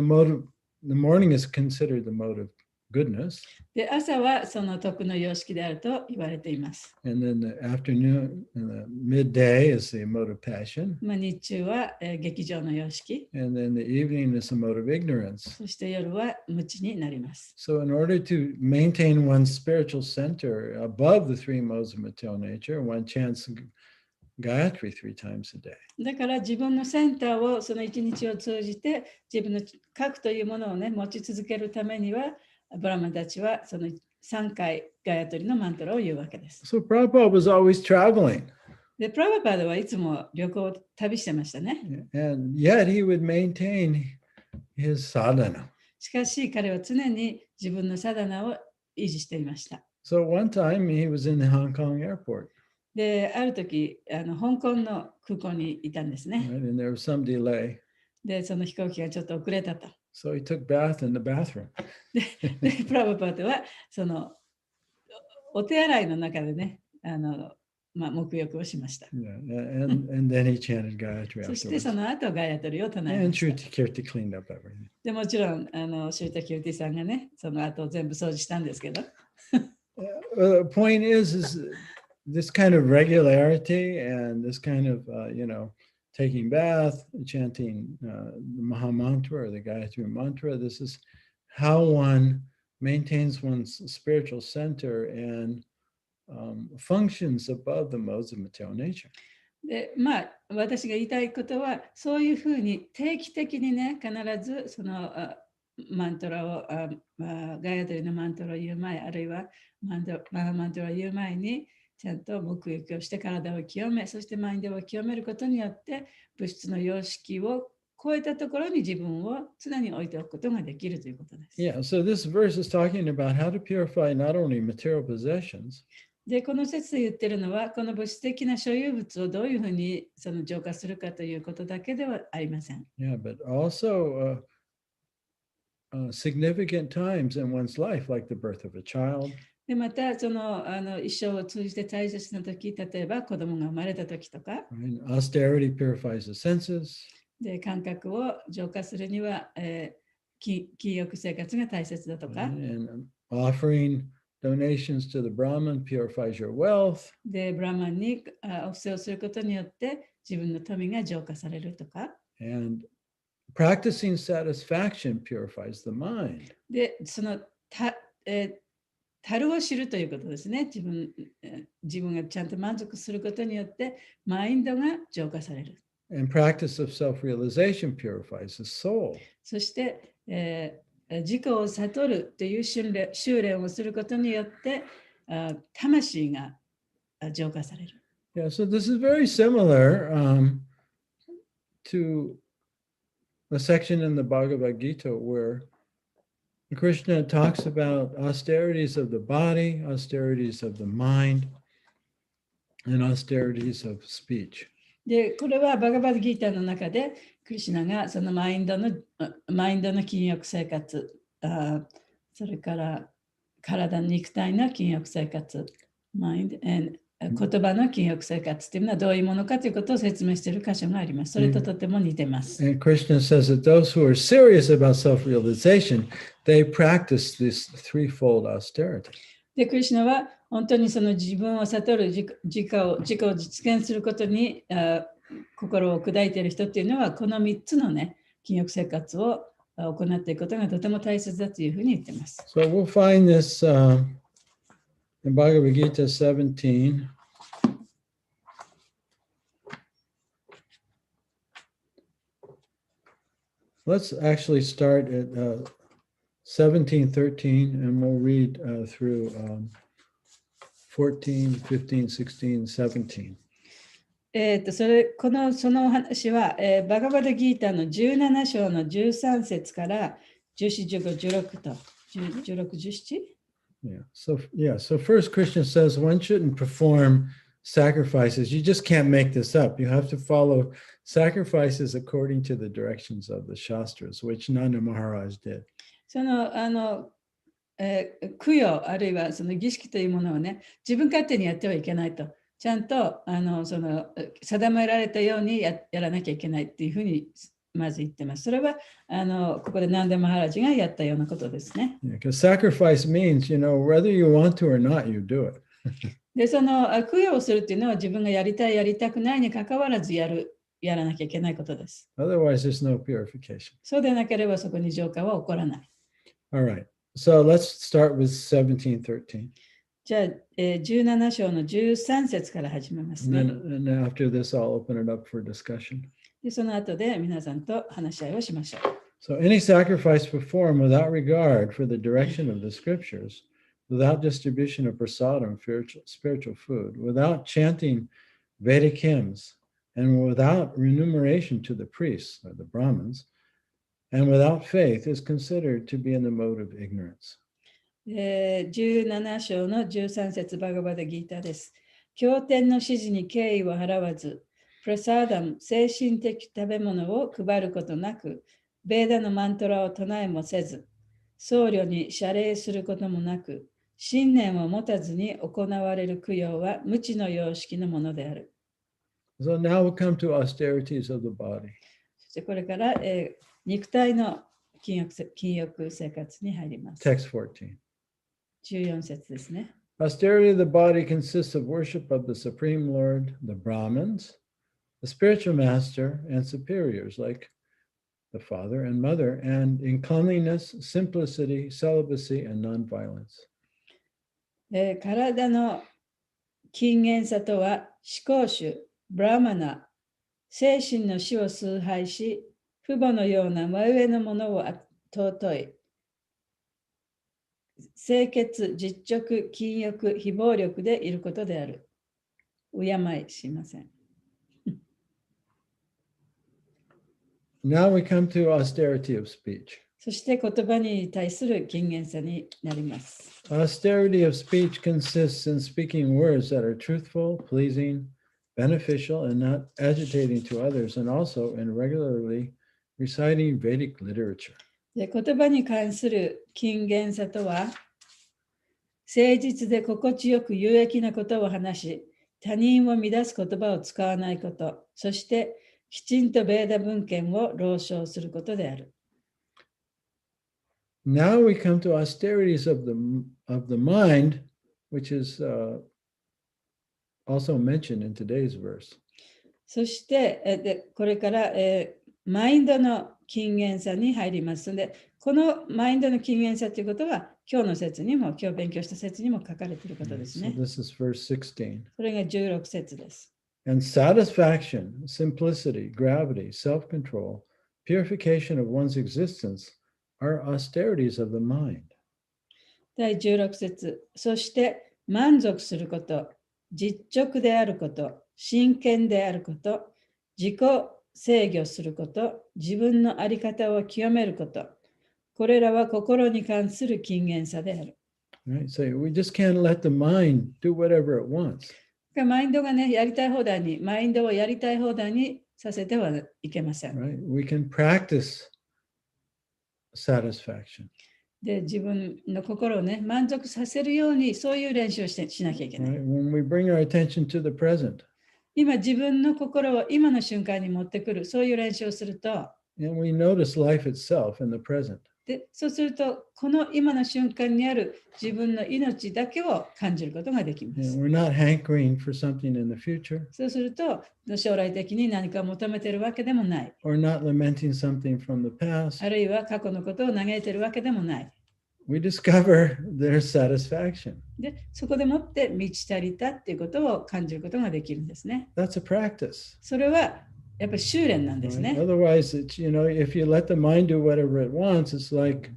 morning is considered the mode of goodness. で、朝はその徳の様式であると言われています。And then the afternoon, the midday is the mode of passion. 日中は、劇場の様式。And then the evening is the mode of ignorance. そして夜は無知になります。So in order to maintain one's spiritual center above the three modes of material nature, one chants Gayatri 3 times a day. だから自分のセンターをその一日を通じて自分の核というものをね、持ち続けるためには、ブラマンたちはその3回ガヤトリのマントラを言うわけです。So Prabhupada was always traveling. で、プラバパーダはいつも旅してましたね。And yet he would maintain his sadhana. しかし彼は常に自分のサダナを維持していました。So one time he was in the Hong Kong airport. で、ある時、香港の空港にいたんですね。Right? And there was some delay. で、その飛行機がちょっと遅れたと。So he took bath in the bathroom. で、プラバパーダはそのお手洗いの中でね、沐浴をしました。Yeah, and then he chanted Gayatri そして afterwards. その後ガヤトリを唱えま And した。 Shruti cleaned up everything. でもちろん、シュータキューティさんがね、その後全部掃除したんですけど。Well, the point is this kind of regularity and this kind of, taking bath, chanting the Maha Mantra or the Gayatri Mantra, this is how one maintains one's spiritual center and functions above the modes of material nature. で、私が言いたいことは、そういうふうに定期的にね、必ずそのマントラを、ガヤトリのマントラを言う前、あるいはマハマントラを言う前に、ちゃんと沐浴をして体を清め、そしてマインドを清めることによって、物質の様式を超えたところに自分を常に置いておくことができるということです。Yeah, so this verse is talking about how to purify not only material possessions, で、この説で言ってるのは、この物質的な所有物をどういうふうにその浄化するかということだけではありません。yeah, but also significant times in one's life, like the birth of a child, で、また、その一生を通じて大切な時、例えば子供が生まれた時とか、right? Austerity purifies the senses, で、感覚を浄化するには、禁欲生活が大切だとか、 and offering donations to the Brahman purifies your wealth. で、ブラマンにお布施をすることによって自分の富が浄化されるとか、 And practicing satisfaction purifies the mind. で、その樽を知るということですね。自分がちゃんと満足することによってマインドが浄化される。And practice of self-realization purifies the soul. そして、自己を悟るという修練をすることによって魂が浄化される。Yeah, so this is very similar to a section in the Bhagavad Gita where Krishna talks about austerities of the body, austerities of the mind, and austerities of speech. で、これはバガバッドギーターの中で、クリシュナがそのマインドの禁欲生活、それから肉体の禁欲生活、言葉の禁欲生活というのはどういうものかということを説明している箇所があります。それととても似てます。And Krishna says that those who are serious about self-realization, they practice this threefold austerity. で、クリシュナは本当にその自分を悟る自己を実現することに心を砕いている人っていうのはこの3つのね、禁欲生活を行っていくことがとても大切だというふうに言っています。So we'll find this in Bhagavad Gita 17. Let's actually start at 17:13 and we'll read through 14, 15, 16, 17. その話は、バガバッドギーターの17章の13節から14、15、16と16、17? So first Krishna says one shouldn't perform sacrifices. You just can't make this up. You have to follow sacrifices according to the directions of the Shastras, which Nanda Maharaj did. その供養あるいはその儀式というものをね、自分勝手にやってはいけないと。ちゃんとその定められたようにやらなきゃいけないっていうふうにまず言ってます。それはここでナンダ・マハラジがやったようなことですね。Because sacrifice means, whether you want to or not, you do it. で、その供養をするっていうのは自分がやりたい、やりたくないにかかわらずやらなきゃいけないことです。Otherwise, there's no purification. そうでなければそこに浄化は起こらない。All right. So let's start with 17:13. じゃあ、17章の13節から始めますね。And then after this, I'll open it up for discussion. で、その後で皆さんと話し合いをしましょう。So any sacrifice performed without regard for the direction of the scriptures, without distribution of prasadam, spiritual food, without chanting Vedic hymns, and without remuneration to the priests or the Brahmins, and without faith is considered to be in the mode of ignorance. 17章の13節バガバダギータです。経典の指示に敬意を払わず、プラサーダム、精神的食べ物を配ることなく、ベーダのマントラを唱えもせず、僧侶に謝礼することもなく、信念を持たずに行われる供養は無知の様式のものである。So now we'll come to austerities of the body. そしてこれから、肉体の禁欲生活に入ります。Text 14. 14節ですね。Austerity of the body consists of worship of the Supreme Lord, the Brahmins, the spiritual master, and superiors like the father and mother, and in cleanliness, simplicity, celibacy, and nonviolence. 体の勤厳さとは、思考主、ブラマナ、精神の死を崇拝し、父母のような真上のものを尊い。清潔、実直、禁欲、非暴力でいることである。敬いしません。Now we come to austerity of speech. そして言葉に対する謹厳さになります。Austerity of speech consists in speaking words that are truthful, pleasing, beneficial, and not agitating to others, and also in regularly reciting Vedic literature. で、言葉に関する謹厳さとは、誠実で心地よく有益なことを話し、他人を乱す言葉を使わないこと、そしてきちんとベーダ文献を朗唱することである。Now we come to austerities of the mind, which is also mentioned in today's verse. そして、これから、マインドの謹厳さに入りますので、このマインドの謹厳さということは、今日の説にも、今日勉強した説にも書かれていることですね。So this is verse 16. それが16節です。And satisfaction, simplicity, gravity, self-control, purification of one's existence are austerities of the mind. 第16節、そして満足すること、実直であること、真剣であること、自己制御すること、自分の在り方を極めること、これらは心に関する謹厳さである。Right? So we just can't let the mind do whatever it wants. マインドがね、やりたい放題に、マインドをやりたい放題にさせてはいけません。Right? We can practice satisfaction. で、自分の心をね、満足させるように、そういう練習をしなきゃいけない。Right? When we bring our attention to the present, 今、自分の心を今の瞬間に持ってくる、そういう練習をすると、and we notice life itself in the present. で、そうすると、この今の瞬間にある自分の命だけを感じることができま And す。we're not hankering for something in the future そうすると、将来的に何かを求めているわけでもない。 or not lamenting something from the past. あるいは過去のことを嘆いているわけでもない。We discover their satisfaction. で、そこでもって満ち足りたっていうことを感じることができるんですね。That's a practice. それはやっぱり修練なんです Right? ね。 Otherwise, it's, if you let the mind do whatever it wants, it's like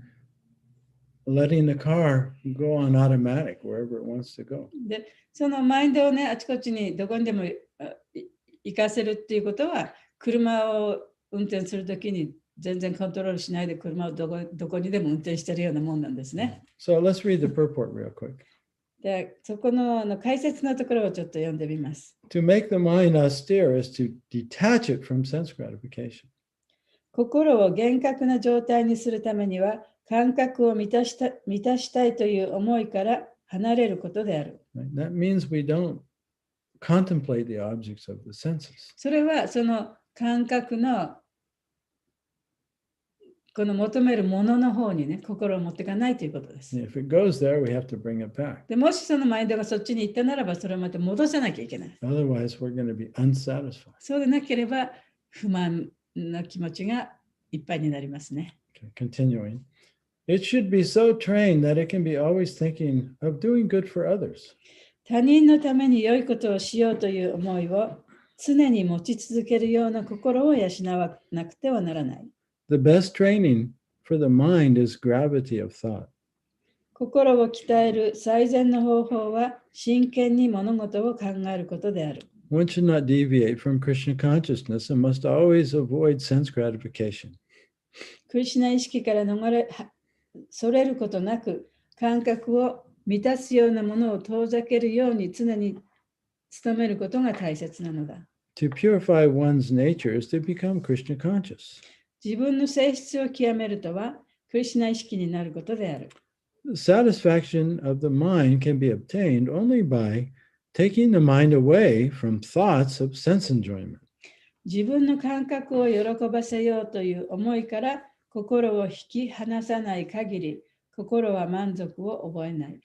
letting the car go on automatic wherever it wants to go. で、そのマインドをね、あちこちにどこにでも行かせるっていうことは、車を運転するときに全然コントロールしないで車をどこにでも運転しているようなもんなんですね。So let's read the purport real quick. で、そこの解説のところをちょっと読んでみます。To make the mind austere is to detach it from sense gratification. 心を厳格な状態にするためには、感覚を満たしたいという思いから離れることである。Right? That means we don't contemplate the objects of the senses. それはその感覚のこの求めるものの方にね、心を持っていかないということです。If it goes there, we have to bring it back. でもしそのマインドがそっちに行ったならば、それをまた戻さなきゃいけない。Otherwise, we're going to be unsatisfied. そうでなければ、不満な気持ちがいっぱいになりますね。Okay, continuing. It should be so trained that it can be always thinking of doing good for others. 他人のために良いことをしようという思いを常に持ち続けるような心を養わなくてはならない。The best training for the mind is gravity of thought. 心を鍛える最善の方法は真剣に物事を考えることである。One should not deviate from Krishna consciousness and must always avoid sense gratification. クリシュナ意識からそれることなく、感覚を満たすようなものを遠ざけるように常に努めることが大切なのだ。To purify one's nature is to become Krishna conscious. 自分の性質を極めるとは、クリシュナ意識になることである。The satisfaction of the mind can be obtained only by taking the mind away from thoughts of sense enjoyment. 自分の感覚を喜ばせようという思いから心を引き離さない限り、心は満足を覚えない。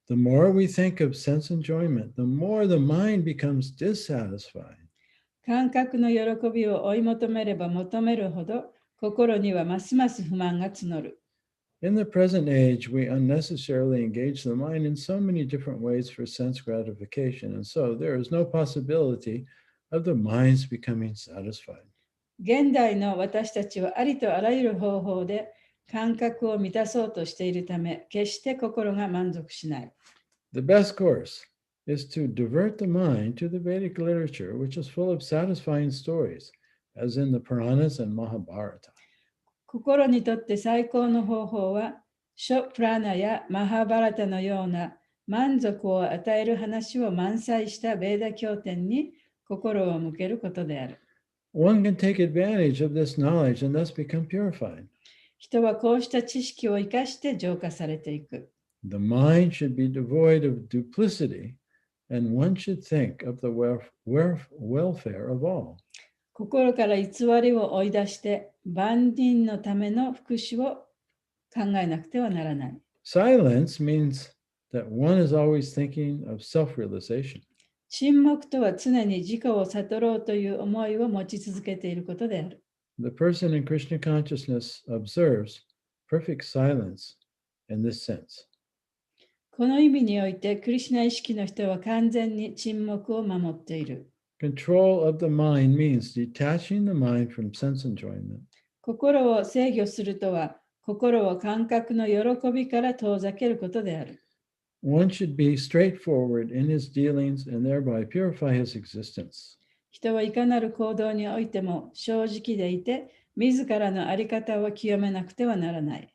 The more we think of sense enjoyment, the more the mind becomes dissatisfied. 感覚の喜びを追い求めれば求めるほど、心にはますます不満が募る。In the present age, we unnecessarily engage the mind in so many different ways for sense gratification, and so there is no possibility of the mind's becoming satisfied. 現代の私たちはありとあらゆる方法で感覚を満たそうとしているため、決して心が満足しない。The best course is to divert the mind to the Vedic literature, which is full of satisfying stories, as in the Puranas and Mahabharata. 心にとって最高の方法は、ショプラナやマハバラタのような満足を与える話を満載したベーダ経典に心を向けることである。One can take advantage of this knowledge and thus become purified. 人はこうした知識を生かして浄化されていく。The mind should be devoid of duplicity, and one should think of the welfare of all. 心から偽りを追い出して万人のための福祉を考えなくてはならない。Silence means that one is always thinking of self-realization. 沈黙とは常に自己を悟ろうという思いを持ち続けていることである。The person in Krishna consciousness observes perfect silence in this sense. この意味において、クリシュナ意識の人は完全に沈黙を守っている。Control of the mind means detaching the mind from sense enjoyment. 心を制御するとは、心を感覚の喜びから遠ざけることである。One should be straightforward in his dealings and thereby purify his existence. 人はいかなる行動においても正直でいて、自らの在り方を清めなくてはならない。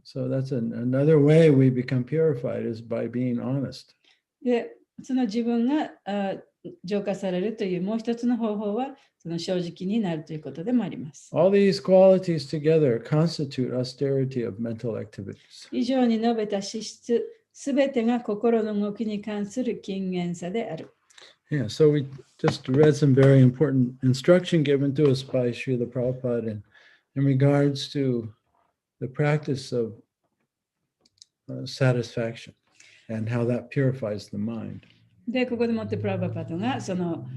So that's another way we become purified is by being honest. で、その自分が浄化されるというもう一つの方法は、その正直になるということでもあります。All these qualities together constitute austerity of mental activities. 以上に述べた資質、すべてが心の動きに関する謹厳さである。Yeah, so we just read some very important instruction given to us by Srila Prabhupada in regards to the practice of satisfaction and how that purifies the mind. で、ここでもってプラバパトがその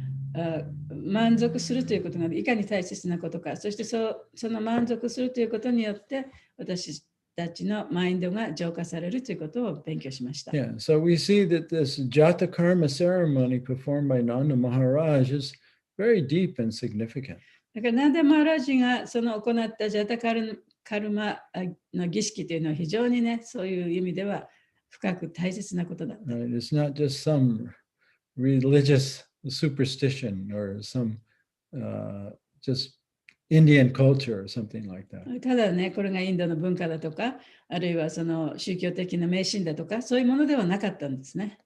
満足するということがいかに大切なことか、そしてその満足するということによって私たちのマインドが浄化されるということを勉強しました。Yeah, so we see that this Jata Karma ceremony performed by Nanda Maharaj is very deep and significant. だからナンダ・マハラジがその行ったジャタカルマの儀式というのは非常にね、そういう意味では深く大切なことだった。Right? It's not just some religious superstition or some just Indian culture or something like that. ただね、これがインドの文化だとか、あるいはその宗教的な迷信だとか、そういうものではなかったんですね。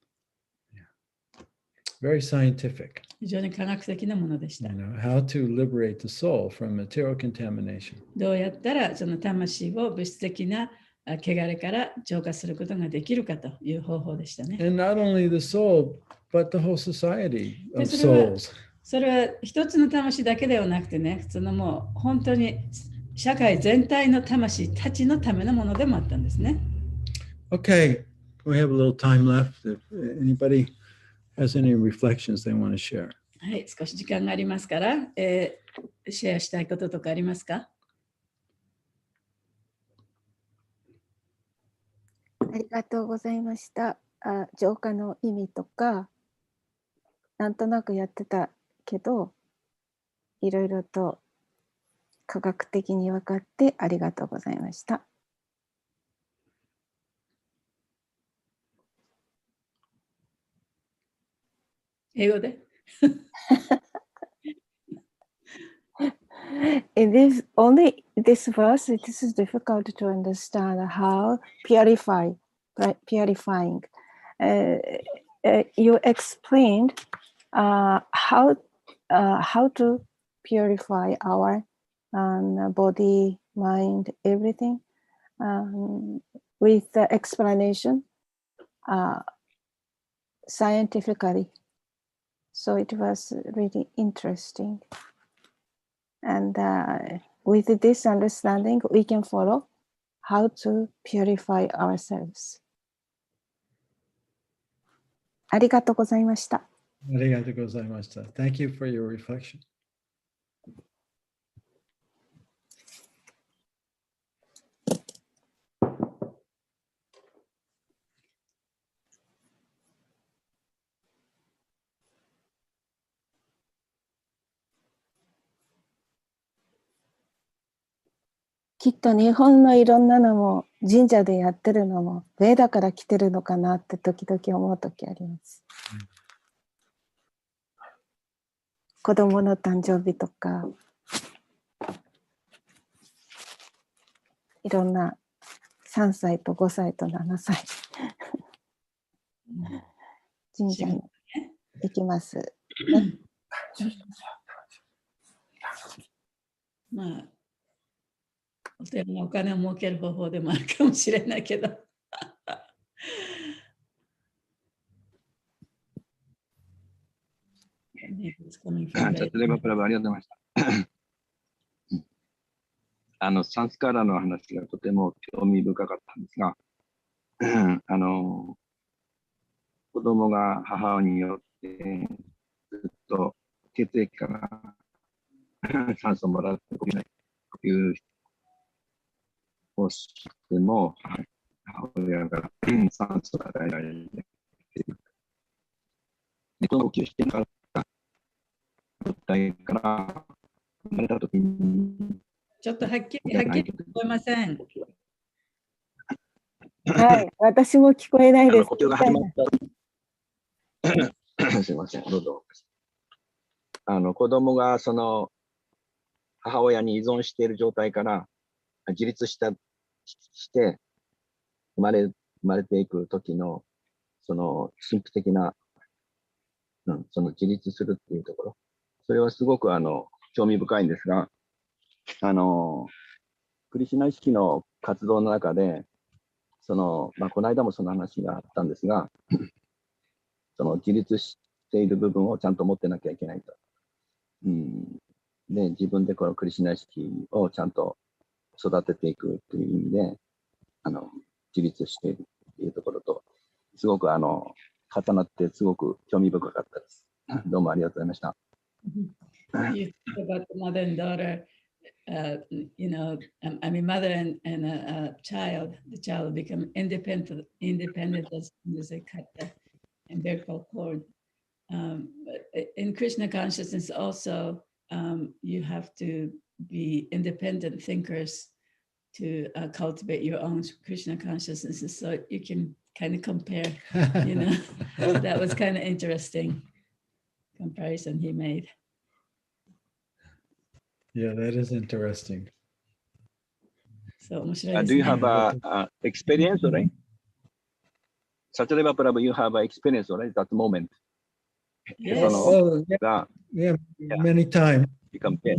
Very scientific. 非常に科学的なものでした。How to liberate the soul from material contamination. どうやったらその魂を物質的な汚れから浄化することができるかという方法でしたね。And not only the soul, but the whole society of souls. それは一つの魂だけではなくてね、そのもう本当に社会全体の魂たちのためのものでもあったんですね。Okay, we have a little time left. If anybody has any reflections they want to share. はい、少し時間がありますから、シェアしたいこととかありますか？ありがとうございました。浄化の意味とか、なんとなくやってたけど、いろいろと科学的に分かってありがとうございました。英語でIn this only this verse, it is difficult to understand how purifying. You explained how to purify our body, mind, everything with the explanation scientifically. So it was really interesting. And with this understanding, we can follow how to purify ourselves. ありがとうございました。ありがとうございました。Thank you for your reflection. きっと日本のいろんなのも神社でやってるのもベーダから来てるのかなって時々思う時あります。子供の誕生日とかいろんな3歳と5歳と7歳神社に行きます、ね。まあお寺のお金を儲ける方法でもあるかもしれないけど。SatyaDeva Prabhu ありがとうございました。サンスカーラの話がとても興味深かったんですが、子供が母親によってずっと血液から酸素をもらって呼吸をしても、母親から酸素が与えられる。で、この呼吸してなかった状態から生まれたときに、ちょっとはっきり聞こえません。はい、私も聞こえないです。呼吸が始まったすいません、どうぞ。子供がその母親に依存している状態から自立して生まれていく時のその神秘的な、その自立するっていうところ、それはすごく興味深いんですが、クリシュナ意識の活動の中でこの間もその話があったんですが、その自立している部分をちゃんと持ってなきゃいけないと。で、自分でこのクリシュナ意識をちゃんと育てていくという意味で、自立しているというところと、すごく重なってすごく興味深かったです。どうもありがとうございました。You talk about the mother and daughter, I mean, mother and a child. The child will become independent as soon as they cut the umbilical cord. But in Krishna consciousness also, you have to be independent thinkers to cultivate your own Krishna consciousness. So you can kind of compare, that was kind of interesting comparison he made. Yeah, that is interesting. So, do you have experience, right? SatyaDeva Prabhu, you have experience, right? That moment. Yes. Yeah, many times. You compare.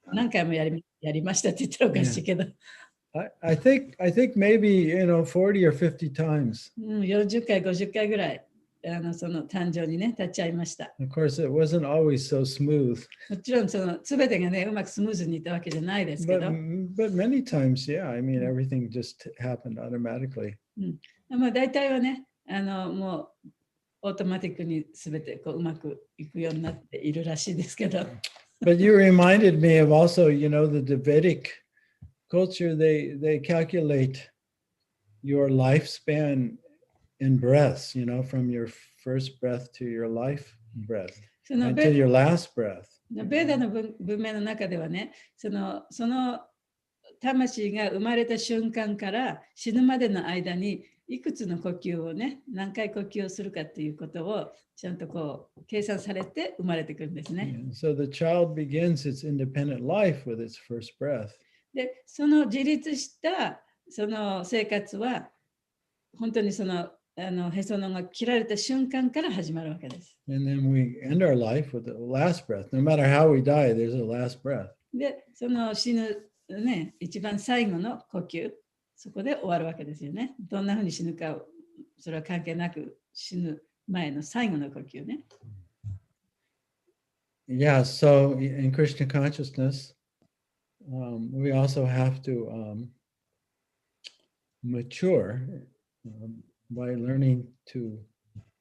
何回もやりましたって言ったらおかしいけど。I think maybe 40 or 50 times. 40回、50回ぐらい。その誕生にね、立ち会いました。Of course, it wasn't always so smooth. もちろん、全てがね、うまくスムーズにいったわけじゃないですけ But, ど、but many times, yeah, I mean, everything just happened automatically. まあ、大体はね、もう、オートマティックに全てこううまくいくようになっているらしいですけど。But you reminded me of also, you know, the Vedic culture, they calculate your lifespan in breaths, you know, from your first breath to your life breath, その and to ベ your last breath. ーダの文明の中ではね、その魂が生まれた瞬間から死ぬまでの間にいくつの呼吸をね、何回呼吸をするかっていうことをちゃんとこう計算されて生まれてくるんですね。And so the child begins its independent life with its first breath. で、その自立したその生活は本当にそのへその緒が切られた瞬間から始まるわけです。And then we end our life with the last breath. No matter how we die, there's a last breath. で、その死ぬね、一番最後の呼吸、そこで終わるわけですよね。どんなふうに死ぬか、それは関係なく死ぬ前の最後の呼吸ね。Yeah, so in Krishna consciousness, we also have to mature by learning to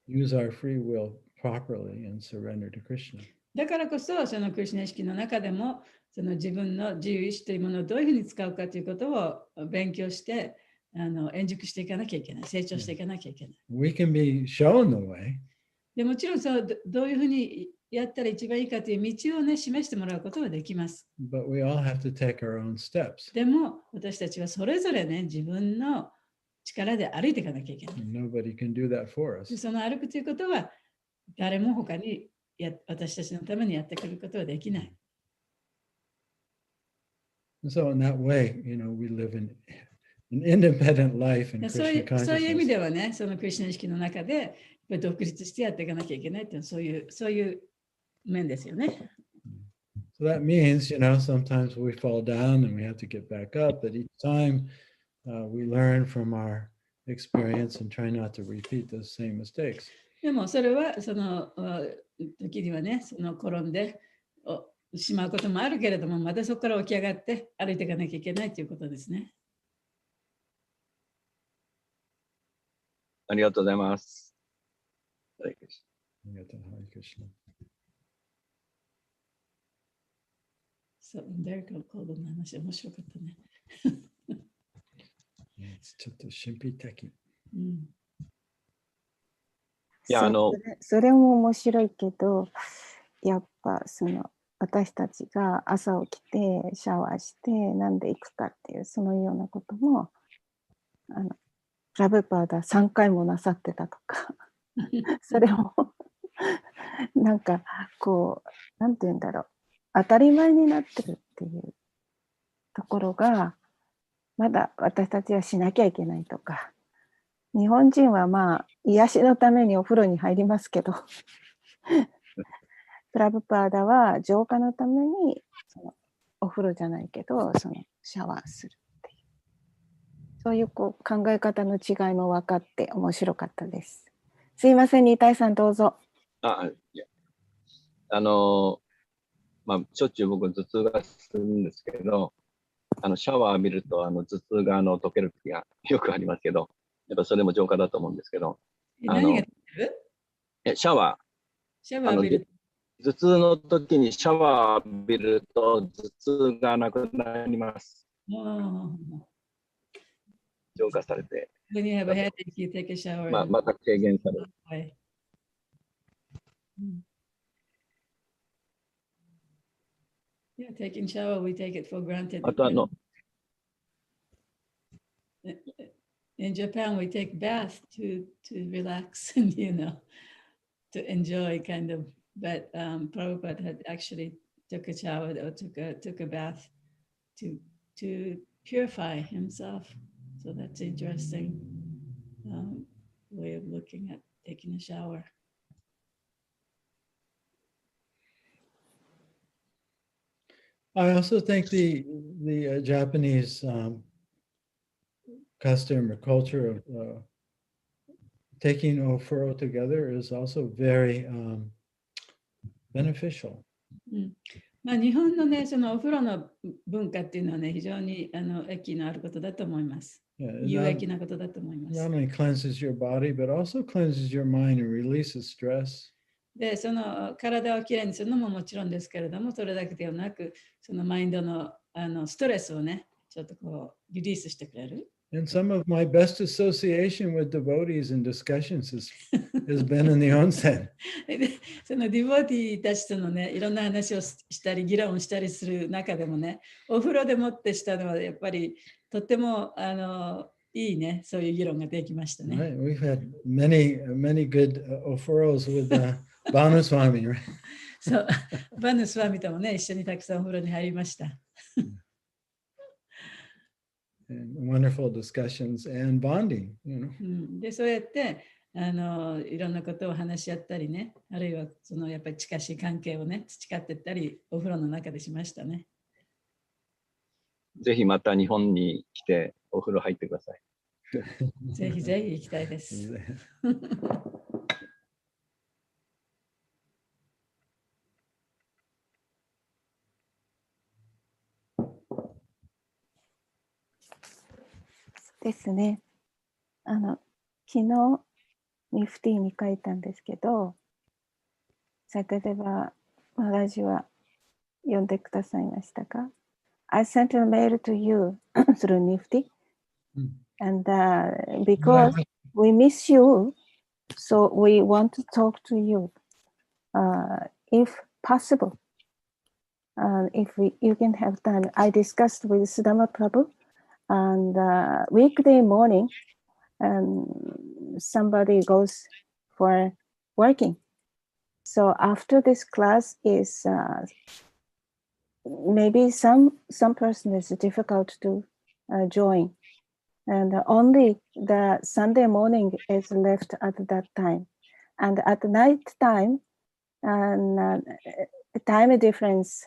use our free will properly and surrender to Krishna. だからこそ、そのクリシュナ意識の中でも、その自分の自由意志というものをどういうふうに使うかということを勉強して、円熟していかなきゃいけない、成長していかなきゃいけない。We can be shown the way. でもちろんそう、どういうふうにやったら一番いいかという道をね、示してもらうことはできます。But we all have to take our own steps. でも、私たちはそれぞれね、自分の力で歩いていかなきゃいけない。Nobody can do that for us. でその歩くということは、誰も他に私たちのためにやってくることはできない。So in that way, you know, we live in an independent life in そうい Krishna う意味 consciousness. ではね、そのクリシュナ意識の中で、やっぱり独立してやっていかなきゃいけないっていうそういう面ですよね。So that means, you know, sometimes we fall down and we have to get back up, but each time we learn from our experience and try not to repeat those same mistakes. でもそれはその時にはね、その転んでしまうこともあるけれども、またそこから起き上がって歩いていかなきゃいけないということですね。ありがとうございます。そう、デレクの行動の話、面白かったね。ちょっと神秘的。いや、それも面白いけど、やっぱその私たちが朝起きてシャワーしてなんで行くかっていうそのようなこともプラブパーダ3回もなさってたとかそれもなんかこうなんて言うんだろう、当たり前になってるっていうところがまだ私たちはしなきゃいけないとか、日本人はまあ癒しのためにお風呂に入りますけどプラブパーダは浄化のためにそのお風呂じゃないけどそのシャワーするっていう、そういうこう考え方の違いも分かって面白かったです。すいません、二体さんどうぞ。いやまあ、しょっちゅう僕頭痛がするんですけど、シャワー浴びると頭痛が解ける時がよくありますけど、やっぱそれも浄化だと思うんですけど。何が出る？シャワー。シャワー浴びる。頭痛の時にシャワー浴びると頭痛がなくなります。浄化されて。When you have a headache, you take a shower. また軽減される。はい。Yeah, taking shower, we take it for granted. あとIn Japan, we take bath to relax and to enjoy kind of. But Prabhupada had actually took a shower or took a bath to purify himself. So that's interesting way of looking at taking a shower. I also think the Japanese custom or culture of taking ofuro together is also very beneficial. まあ、日本のね、そのお風呂の文化っていうのはね、非常に益のあることだと思います。Yeah, 有益なことだと思いま not す。 only cleanses your body, but also cleanses your mind and releases stress. で、その体をきれいにするのももちろんですけれども、それだけではなく、そのマインドのストレスをね、ちょっとこうリリースしてくれる。And some of my best association with devotees and discussions has been in the onsen. で、そのディボーティーたちとのね、いろんな話をしたり、議論をしたりする中でもね、お風呂でもってしたのは、やっぱりとってもいいね、そういう議論ができましたね。 Right? We've had many good ofuros with Banuswami, right? そう、バヌスワミともね、一緒にたくさんお風呂に入りました。And wonderful discussions and bonding, you know. で、そうやっていろんなことを話し合ったりね、あるいはそのやっぱり近しい関係をね、培っていったり、お風呂の中でしましたね。ぜひまた日本に来てお風呂入ってください。ぜひぜひ行きたいです。ですね。昨日、ニフティに書いたんですけど、サテデバマラジは読んでくださいましたか？ I sent a mail to you through Nifty, and because we miss you, so we want to talk to you, if possible. If you can have time, I discussed with Sudama Prabhu, and weekday morning, somebody goes for working. So after this class is maybe some person is difficult to join, and only the Sunday morning is left at that time, and at night time, and time difference.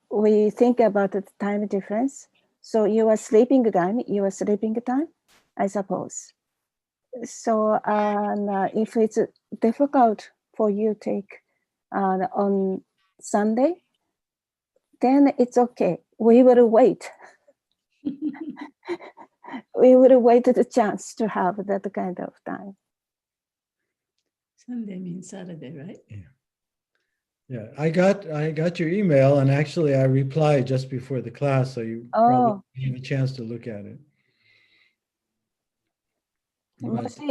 We think about the time difference. So your sleeping time, I suppose. So if it's difficult for you to take on Sunday, then it's okay. We will wait. We will wait the chance to have that kind of time. Sunday means Saturday, right? Yeah, I got your email, and actually I replied just before the class, so you probably have a chance to look at it. もし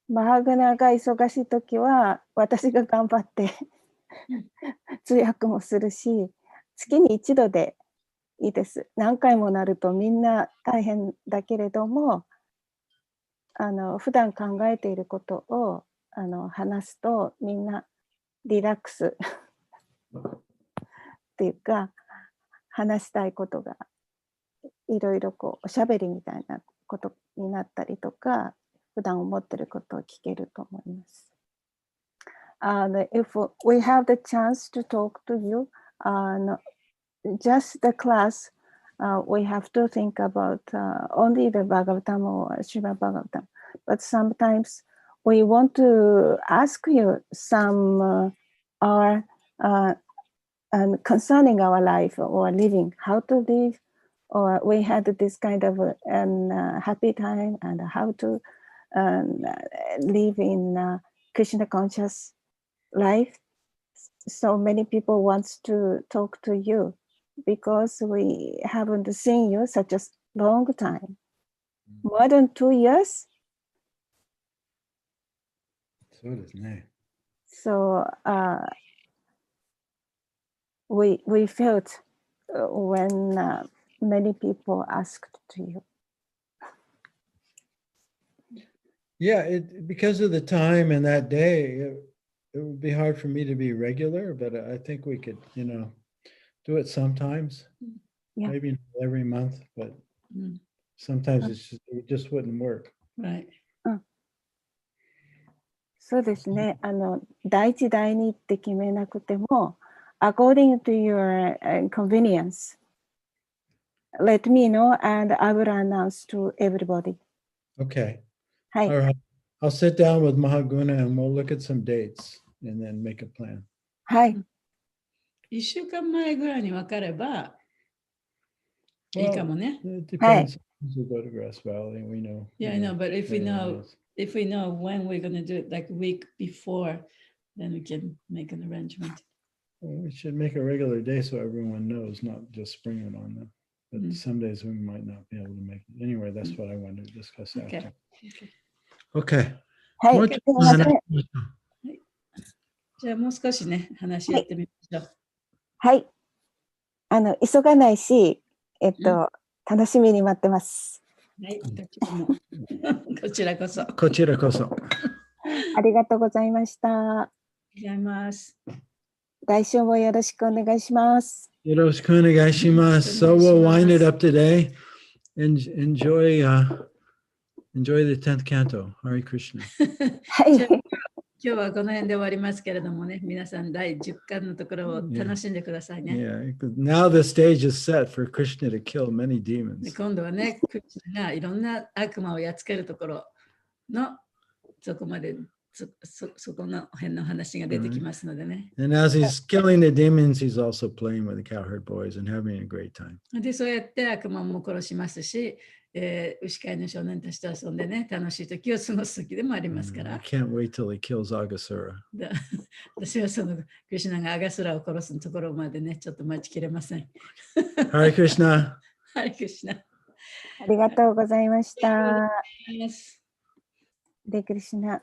マハグナが忙しいときは私が頑張って通訳もするし、月に一度でいいです。何回もなるとみんな大変だけれども、普段考えていることを話すとみんなリラックスっていうか、話したいことがいろいろこうおしゃべりみたいなことになったりとか、普段思ってることを聞けると思います。If we have the chance to talk to you, just the class, we have to think about only the Bhagavatam or Srimad Bhagavatam. But sometimes we want to ask you some concerning our life or living, how to live, or we had this kind of happy time and how to live in Krishna conscious life. So many people want to talk to you because we haven't seen you such a long time, more than 2 years. そうですね。So we felt when many people asked to you. Yeah, because of the time and that day, it would be hard for me to be regular, but I think we could, do it sometimes. Yeah. Maybe not every month, but sometimes it just wouldn't work. Right. そうですね。第一第二って決めなくても、according to your convenience, let me know and I will announce to everybody. Okay. はい。 All right. I'll sit down with Mahaguna and we'll look at some dates and then make a plan. はい。 1週間前ぐらいに分かればいいか Well, もね。 it depends. We go to Grass Valley. We know. Yeah, I know, but if we know areas. if we know when we're gonna do it, like a week before, then we can make an arrangement. Well, we should make a regular day so everyone knows, not just spring it on them. But Mm. some days we might not be able to make it. Anyway, that's what I wanted to discuss Okay. after. Okay. はい。 More す to- みません。じゃあもう少しね、話やってみましょう。はい。急がないし、楽しみに待ってます。はい、こちらもこちらこそ。あこちらこそ。ありがとうございました。りがとうございます。来週もよろしくお願いします。よろしくお願いします。So we'll wind it up today. Enjoy the 10th canto. Hare Krishna. はい。今日はこの辺で終わりますけれどもね、皆さん第10巻のところを楽しんでくださいね。 Yeah, now the stage is set for Krishna to kill many で demons. 今度はね、クリスナがいろんな悪魔をやっつけるところのそこまでそこの辺の話が出てきますのでね。And as he's killing the demons, he's also playing with the cowherd boys and having a great time. で、そうやって悪魔も殺しますし、牛飼いの少年たちと遊んでね、楽しい時を過ごす時でもありますか I ら。 can't wait till he kills Agasura. で私はそのクリシュナがアガスラを殺すところまでね、ちょっと待ちきれません。 Hare Krishna. ハレクリシュナ。ありがとうございました。Yes. で、クリシュナ。